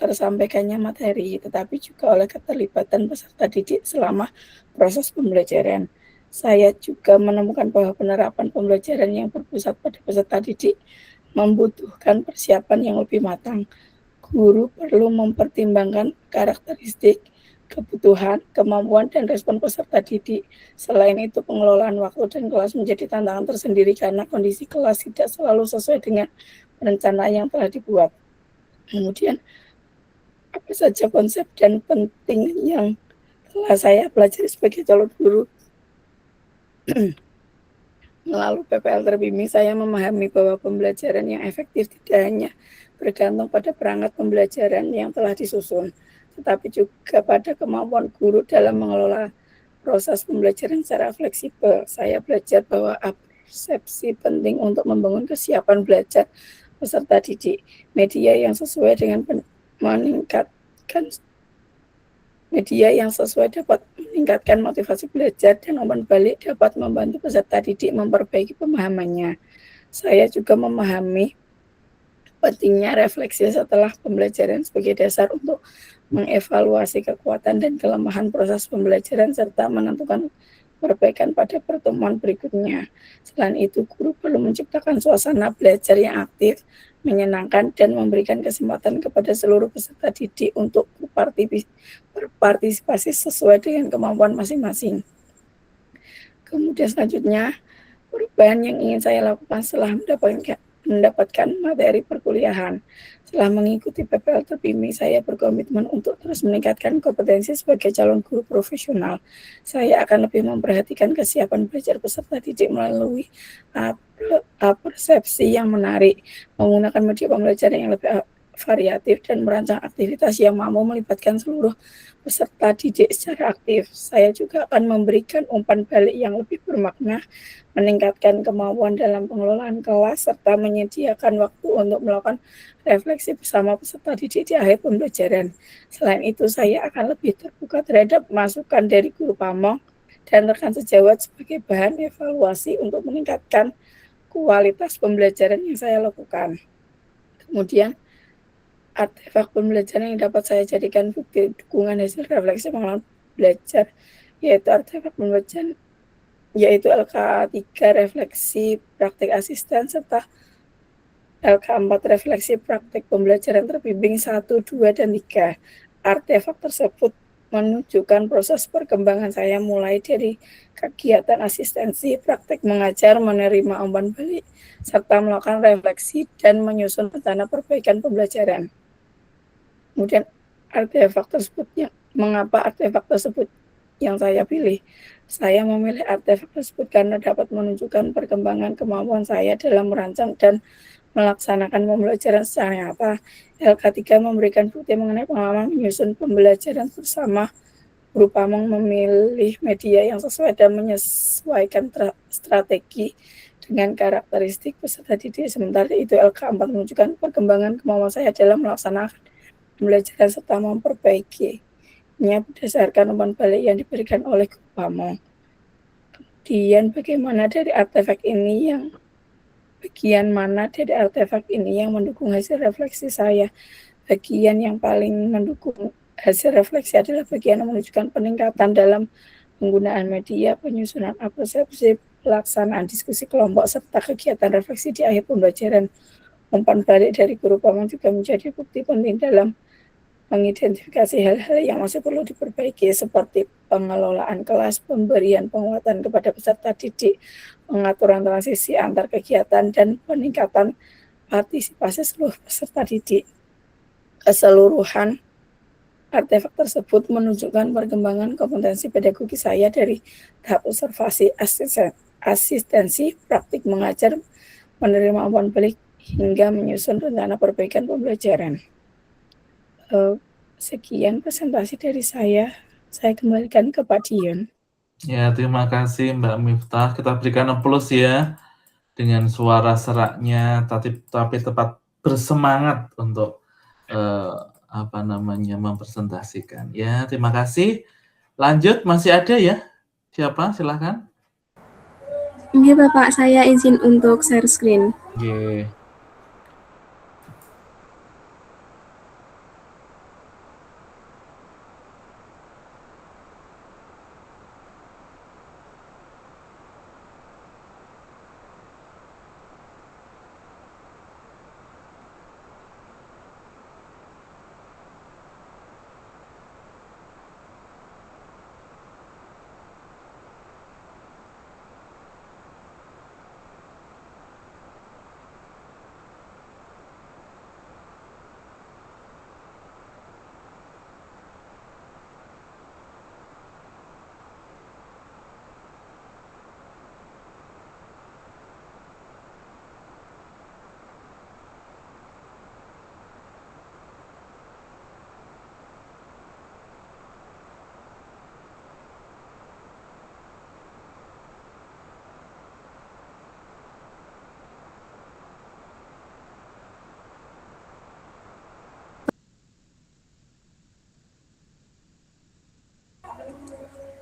tersampaikannya materi, tetapi juga oleh keterlibatan peserta didik selama proses pembelajaran. Saya juga menemukan bahwa penerapan pembelajaran yang berpusat pada peserta didik membutuhkan persiapan yang lebih matang. Guru perlu mempertimbangkan karakteristik, kebutuhan, kemampuan, dan respon peserta didik. Selain itu, pengelolaan waktu dan kelas menjadi tantangan tersendiri karena kondisi kelas tidak selalu sesuai dengan rencana yang telah dibuat. Kemudian, apa saja konsep dan penting yang telah saya pelajari sebagai calon guru? Melalui PPL terbimbing, saya memahami bahwa pembelajaran yang efektif tidak hanya bergantung pada perangkat pembelajaran yang telah disusun, tetapi juga pada kemampuan guru dalam mengelola proses pembelajaran secara fleksibel. Saya belajar bahwa persepsi penting untuk membangun kesiapan belajar peserta didik. Media yang sesuai dapat meningkatkan motivasi belajar dan umpan balik dapat membantu peserta didik memperbaiki pemahamannya. Saya juga memahami pentingnya refleksi setelah pembelajaran sebagai dasar untuk mengevaluasi kekuatan dan kelemahan proses pembelajaran serta menentukan perbaikan pada pertemuan berikutnya. Selain itu, guru perlu menciptakan suasana belajar yang aktif, menyenangkan, dan memberikan kesempatan kepada seluruh peserta didik untuk berpartisipasi sesuai dengan kemampuan masing-masing. Kemudian selanjutnya, perubahan yang ingin saya lakukan setelah mendapatkan materi perkuliahan. Setelah mengikuti PPL terbimbing, saya berkomitmen untuk terus meningkatkan kompetensi sebagai calon guru profesional. Saya akan lebih memperhatikan kesiapan belajar peserta didik melalui persepsi yang menarik, menggunakan media pembelajaran yang lebih variatif, dan merancang aktivitas yang mampu melibatkan seluruh peserta didik secara aktif. Saya juga akan memberikan umpan balik yang lebih bermakna, meningkatkan kemampuan dalam pengelolaan kelas, serta menyediakan waktu untuk melakukan refleksi bersama peserta didik di akhir pembelajaran. Selain itu, saya akan lebih terbuka terhadap masukan dari guru pamong dan rekan sejawat sebagai bahan evaluasi untuk meningkatkan kualitas pembelajaran yang saya lakukan. Kemudian, artefak pembelajaran yang dapat saya jadikan bukti dukungan hasil refleksi pengalaman belajar, yaitu artefak pembelajaran, yaitu LK3 refleksi praktik asisten serta LK4 refleksi praktik pembelajaran terbimbing 1, 2, dan 3. Artefak tersebut menunjukkan proses perkembangan saya mulai dari kegiatan asistensi, praktik mengajar, menerima umpan balik, serta melakukan refleksi dan menyusun rencana perbaikan pembelajaran. Kemudian mengapa artefak tersebut yang saya pilih? Saya memilih artefak tersebut karena dapat menunjukkan perkembangan kemampuan saya dalam merancang dan melaksanakan pembelajaran secara nyata. LK3 memberikan bukti mengenai pengalaman menyusun pembelajaran bersama. Guru pamong memilih media yang sesuai dan menyesuaikan strategi dengan karakteristik peserta didik. Sementara itu LK4 menunjukkan perkembangan kemampuan saya dalam melaksanakan pembelajaran serta memperbaikinya berdasarkan umpan balik yang diberikan oleh guru pamong. Kemudian bagian mana dari artefak ini yang mendukung hasil refleksi saya? Bagian yang paling mendukung hasil refleksi adalah bagian yang menunjukkan peningkatan dalam penggunaan media, penyusunan persepsi, pelaksanaan diskusi kelompok, serta kegiatan refleksi di akhir pembelajaran. Umpan balik dari guru pamong juga menjadi bukti penting dalam mengidentifikasi hal-hal yang masih perlu diperbaiki seperti pengelolaan kelas, pemberian penguatan kepada peserta didik, pengaturan transisi antar kegiatan, dan peningkatan partisipasi seluruh peserta didik. Keseluruhan artefak tersebut menunjukkan perkembangan kompetensi pedagogi saya dari tahap observasi, asistensi, praktik mengajar, menerima umpan balik, hingga menyusun rencana perbaikan pembelajaran. Sekian presentasi dari saya kembalikan ke Pak Dion. Ya, terima kasih Mbak Miftah. Kita berikan aplaus ya, dengan suara seraknya, tapi tetap bersemangat untuk mempresentasikan. Ya, terima kasih. Lanjut, masih ada ya? Siapa? Silakan. Iya Bapak, saya izin untuk share screen. Oke.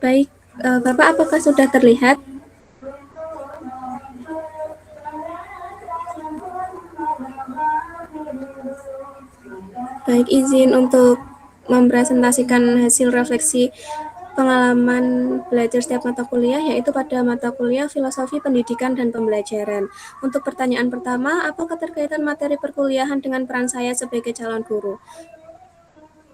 Baik, Bapak apakah sudah terlihat? Baik, izin untuk mempresentasikan hasil refleksi pengalaman belajar setiap mata kuliah, yaitu pada mata kuliah Filosofi Pendidikan dan Pembelajaran. Untuk pertanyaan pertama, apa keterkaitan materi perkuliahan dengan peran saya sebagai calon guru?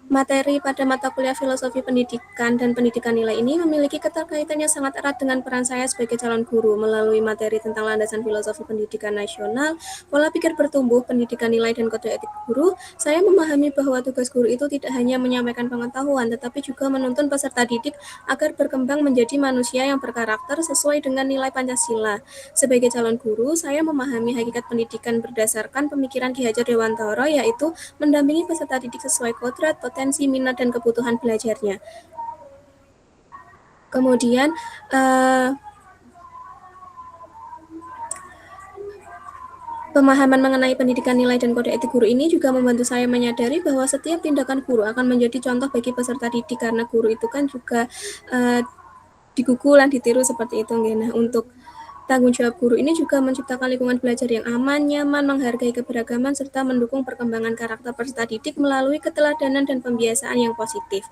Materi pada mata kuliah Filosofi Pendidikan dan Pendidikan Nilai ini memiliki keterkaitan yang sangat erat dengan peran saya sebagai calon guru. Melalui materi tentang landasan filosofi pendidikan nasional, pola pikir bertumbuh, pendidikan nilai, dan kode etik guru, saya memahami bahwa tugas guru itu tidak hanya menyampaikan pengetahuan, tetapi juga menuntun peserta didik agar berkembang menjadi manusia yang berkarakter sesuai dengan nilai Pancasila. Sebagai calon guru, saya memahami hakikat pendidikan berdasarkan pemikiran Ki Hajar Dewantara, yaitu mendampingi peserta didik sesuai kodrat, potensi, minat, dan kebutuhan belajarnya. Kemudian, pemahaman mengenai pendidikan nilai dan kode etik guru ini juga membantu saya menyadari bahwa setiap tindakan guru akan menjadi contoh bagi peserta didik, karena guru itu kan juga digugu lan ditiru seperti itu. Nah, untuk tanggung jawab guru ini juga menciptakan lingkungan belajar yang aman, nyaman, menghargai keberagaman, serta mendukung perkembangan karakter peserta didik melalui keteladanan dan pembiasaan yang positif.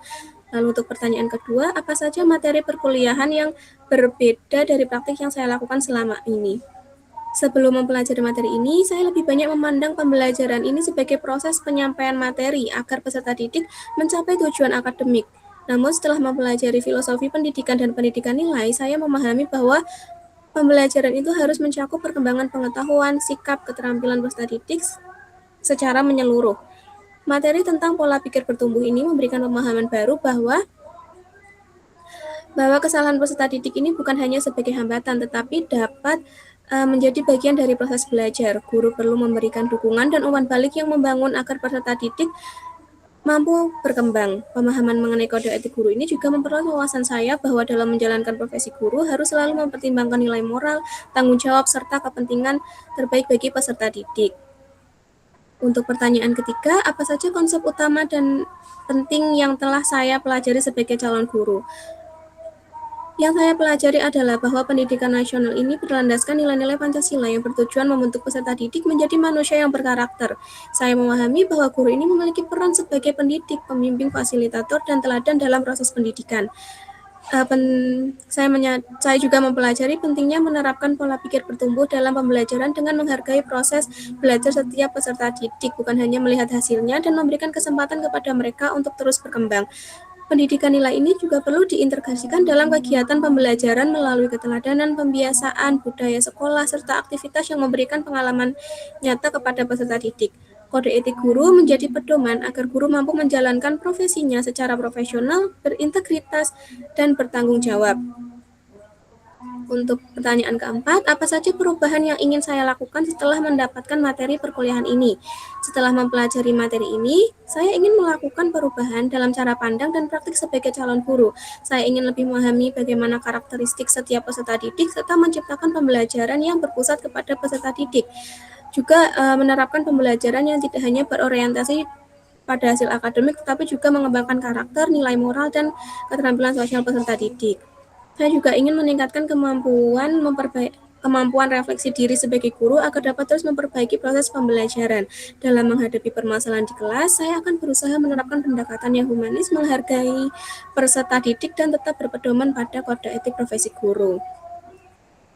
Lalu untuk pertanyaan kedua, apa saja materi perkuliahan yang berbeda dari praktik yang saya lakukan selama ini? Sebelum mempelajari materi ini, saya lebih banyak memandang pembelajaran ini sebagai proses penyampaian materi agar peserta didik mencapai tujuan akademik. Namun setelah mempelajari filosofi pendidikan dan pendidikan nilai, saya memahami bahwa pembelajaran itu harus mencakup perkembangan pengetahuan, sikap, keterampilan peserta didik secara menyeluruh. Materi tentang pola pikir bertumbuh ini memberikan pemahaman baru bahwa kesalahan peserta didik ini bukan hanya sebagai hambatan, tetapi dapat menjadi bagian dari proses belajar. Guru perlu memberikan dukungan dan umpan balik yang membangun agar peserta didik mampu berkembang. Pemahaman mengenai kode etik guru ini juga memperluas wawasan saya bahwa dalam menjalankan profesi guru harus selalu mempertimbangkan nilai moral, tanggung jawab, serta kepentingan terbaik bagi peserta didik. Untuk pertanyaan ketiga, apa saja konsep utama dan penting yang telah saya pelajari sebagai calon guru? Yang saya pelajari adalah bahwa pendidikan nasional ini berlandaskan nilai-nilai Pancasila yang bertujuan membentuk peserta didik menjadi manusia yang berkarakter. Saya memahami bahwa guru ini memiliki peran sebagai pendidik, pembimbing, fasilitator, dan teladan dalam proses pendidikan. Saya juga mempelajari pentingnya menerapkan pola pikir bertumbuh dalam pembelajaran dengan menghargai proses belajar setiap peserta didik, bukan hanya melihat hasilnya dan memberikan kesempatan kepada mereka untuk terus berkembang. Pendidikan nilai ini juga perlu diintegrasikan dalam kegiatan pembelajaran melalui keteladanan, pembiasaan, budaya sekolah, serta aktivitas yang memberikan pengalaman nyata kepada peserta didik. Kode etik guru menjadi pedoman agar guru mampu menjalankan profesinya secara profesional, berintegritas, dan bertanggung jawab. Untuk pertanyaan keempat, apa saja perubahan yang ingin saya lakukan setelah mendapatkan materi perkuliahan ini? Setelah mempelajari materi ini, saya ingin melakukan perubahan dalam cara pandang dan praktik sebagai calon guru. Saya ingin lebih memahami bagaimana karakteristik setiap peserta didik, serta menciptakan pembelajaran yang berpusat kepada peserta didik. Juga menerapkan pembelajaran yang tidak hanya berorientasi pada hasil akademik, tetapi juga mengembangkan karakter, nilai moral, dan keterampilan sosial peserta didik. Saya juga ingin meningkatkan kemampuan refleksi diri sebagai guru agar dapat terus memperbaiki proses pembelajaran. Dalam menghadapi permasalahan di kelas, saya akan berusaha menerapkan pendekatan yang humanis, menghargai peserta didik, dan tetap berpedoman pada kode etik profesi guru.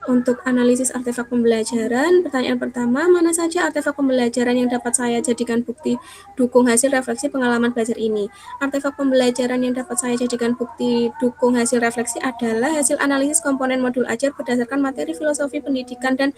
Untuk analisis artefak pembelajaran, pertanyaan pertama, mana saja artefak pembelajaran yang dapat saya jadikan bukti dukung hasil refleksi pengalaman belajar ini? Artefak pembelajaran yang dapat saya jadikan bukti dukung hasil refleksi adalah hasil analisis komponen modul ajar berdasarkan materi filosofi pendidikan dan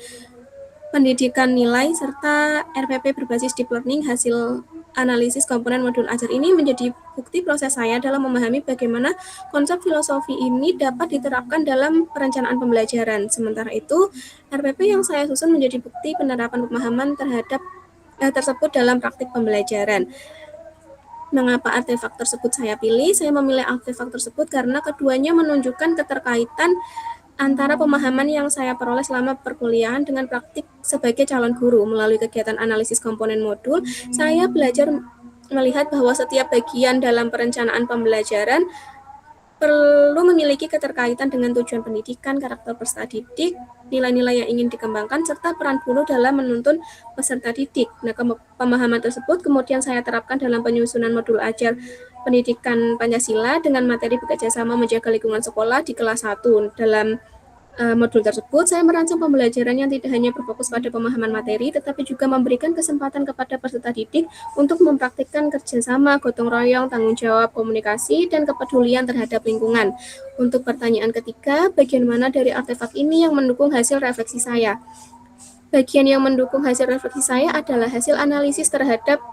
pendidikan nilai, serta RPP berbasis deep learning. Hasil analisis komponen modul ajar ini menjadi bukti proses saya dalam memahami bagaimana konsep filosofi ini dapat diterapkan dalam perencanaan pembelajaran. Sementara itu, RPP yang saya susun menjadi bukti penerapan pemahaman terhadap tersebut dalam praktik pembelajaran. Mengapa artefak tersebut saya pilih? Saya memilih artefak tersebut karena keduanya menunjukkan keterkaitan antara pemahaman yang saya peroleh selama perkuliahan dengan praktik sebagai calon guru. Melalui kegiatan analisis komponen modul, saya belajar melihat bahwa setiap bagian dalam perencanaan pembelajaran perlu memiliki keterkaitan dengan tujuan pendidikan, karakter peserta didik, nilai-nilai yang ingin dikembangkan, serta peran guru dalam menuntun peserta didik. Nah, pemahaman tersebut kemudian saya terapkan dalam penyusunan modul ajar pendidikan Pancasila dengan materi bekerja sama menjaga lingkungan sekolah di kelas 1. Dalam modul tersebut, saya merancang pembelajaran yang tidak hanya berfokus pada pemahaman materi, tetapi juga memberikan kesempatan kepada peserta didik untuk mempraktikkan kerjasama, gotong royong, tanggung jawab, komunikasi, dan kepedulian terhadap lingkungan. Untuk pertanyaan ketiga, bagian mana dari artefak ini yang mendukung hasil refleksi saya? Bagian yang mendukung hasil refleksi saya adalah hasil analisis terhadap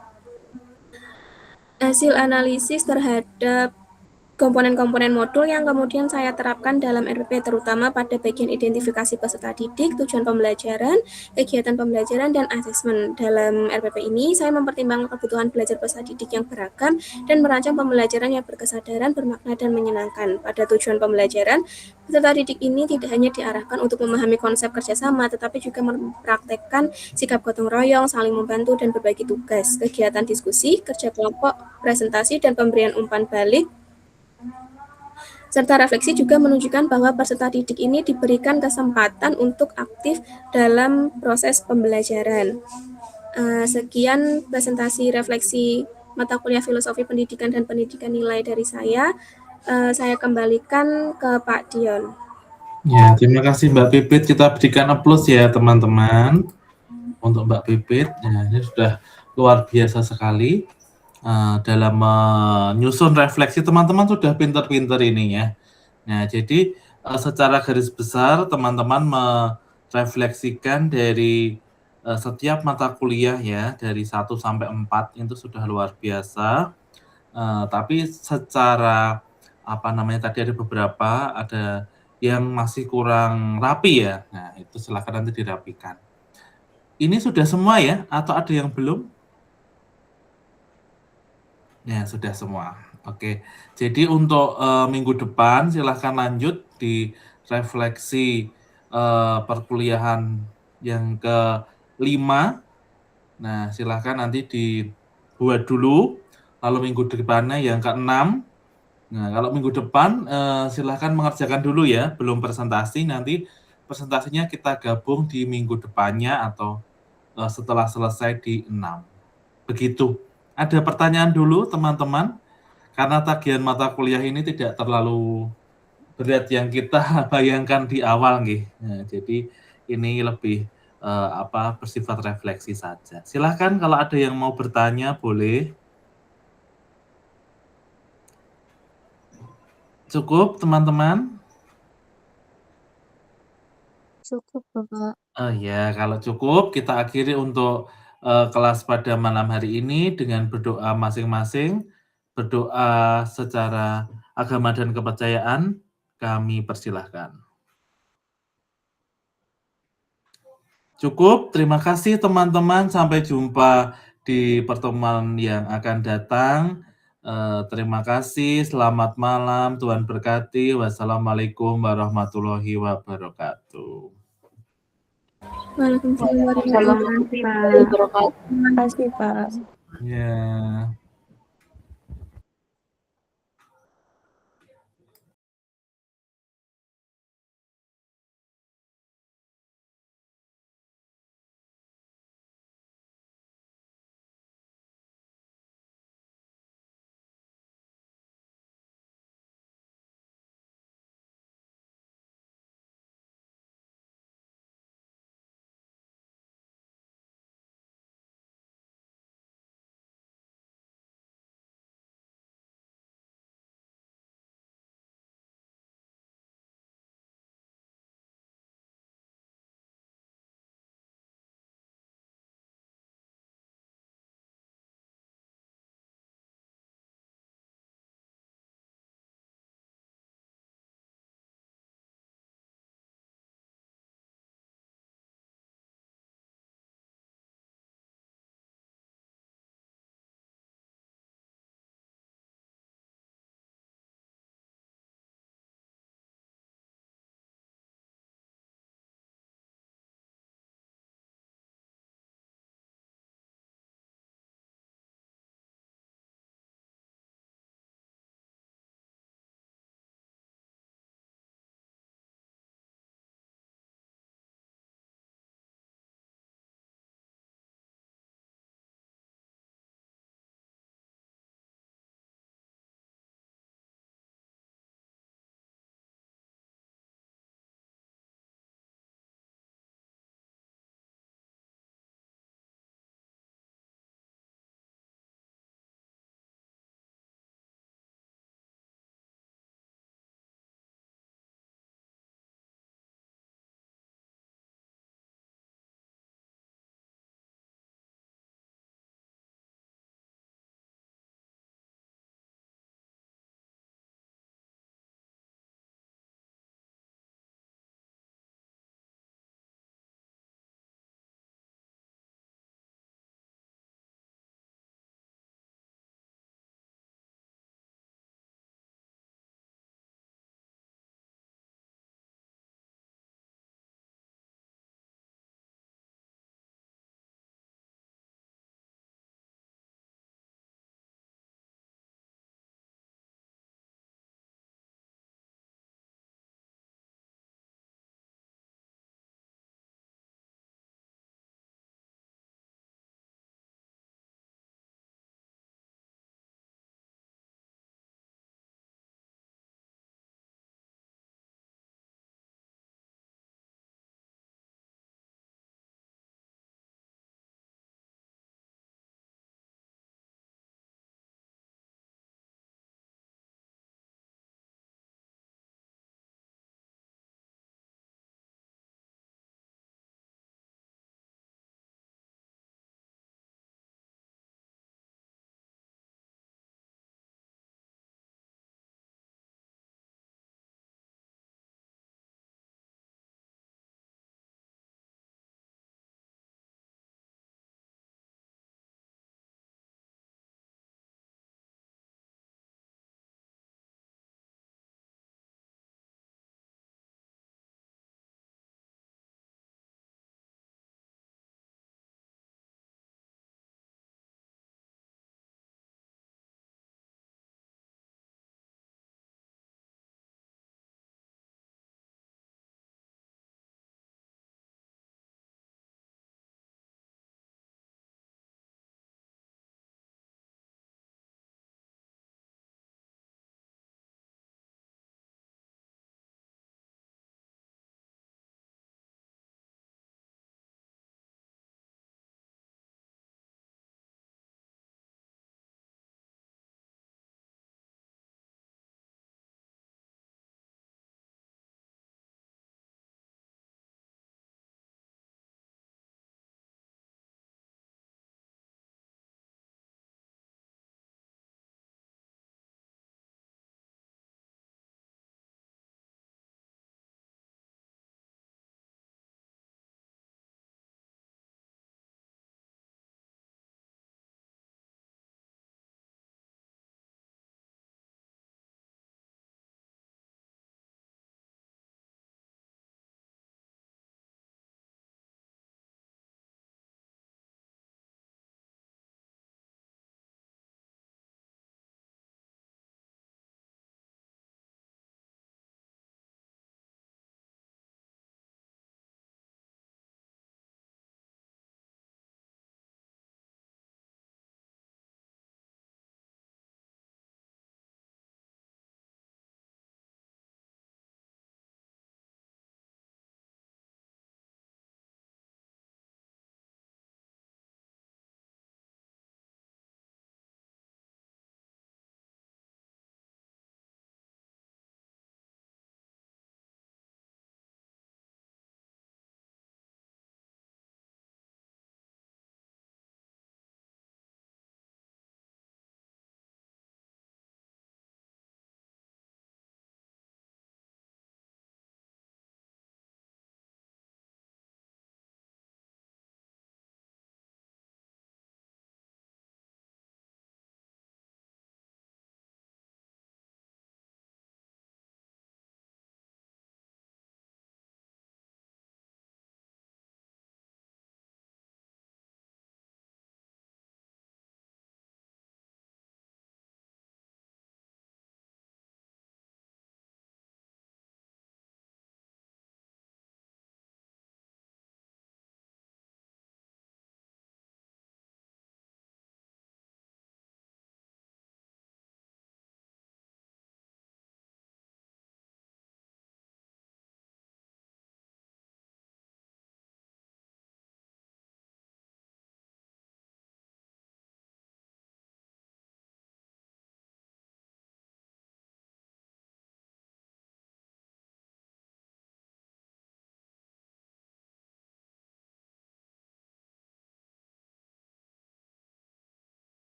komponen-komponen modul yang kemudian saya terapkan dalam RPP, terutama pada bagian identifikasi peserta didik, tujuan pembelajaran, kegiatan pembelajaran, dan asesmen. Dalam RPP ini, saya mempertimbangkan kebutuhan belajar peserta didik yang beragam dan merancang pembelajaran yang berkesadaran, bermakna, dan menyenangkan. Pada tujuan pembelajaran, peserta didik ini tidak hanya diarahkan untuk memahami konsep kerjasama, tetapi juga mempraktekkan sikap gotong royong, saling membantu, dan berbagi tugas. Kegiatan diskusi, kerja kelompok, presentasi, dan pemberian umpan balik, serta refleksi juga menunjukkan bahwa peserta didik ini diberikan kesempatan untuk aktif dalam proses pembelajaran. Sekian presentasi refleksi mata kuliah Filosofi Pendidikan dan Pendidikan Nilai dari saya. Saya kembalikan ke Pak Dion. Ya, terima kasih Mbak Pipit. Kita berikan aplaus ya teman-teman untuk Mbak Pipit. Ya, ini sudah luar biasa sekali. Dalam menyusun refleksi, teman-teman sudah pinter-pinter ini ya. Nah, jadi secara garis besar teman-teman merefleksikan dari setiap mata kuliah ya, dari 1 sampai 4 itu sudah luar biasa. Tapi secara tadi ada beberapa, ada yang masih kurang rapi ya. Nah, itu silakan nanti dirapikan. Ini sudah semua ya, atau ada yang belum? Ya, sudah semua. Oke. Jadi untuk minggu depan silahkan lanjut di refleksi perkuliahan yang ke-5. Nah, silahkan nanti dibuat dulu. Lalu minggu depannya yang ke-6. Nah, kalau minggu depan silahkan mengerjakan dulu ya, belum presentasi. Nanti presentasinya kita gabung di minggu depannya atau setelah selesai di 6. Begitu. Ada pertanyaan dulu teman-teman, karena tagihan mata kuliah ini tidak terlalu berat yang kita bayangkan di awal nggih. Nah, jadi ini lebih bersifat refleksi saja. Silahkan kalau ada yang mau bertanya boleh. Cukup teman-teman? Cukup, Bapak. Oh ya, kalau cukup kita akhiri untuk kelas pada malam hari ini dengan berdoa masing-masing. Berdoa secara agama dan kepercayaan, kami persilahkan. Cukup, terima kasih teman-teman. Sampai jumpa di pertemuan yang akan datang. Terima kasih, selamat malam, Tuhan berkati. Wassalamualaikum warahmatullahi wabarakatuh. Waalaikumsalam warahmatullahi wabarakatuh. Terima kasih, Pak. Ya.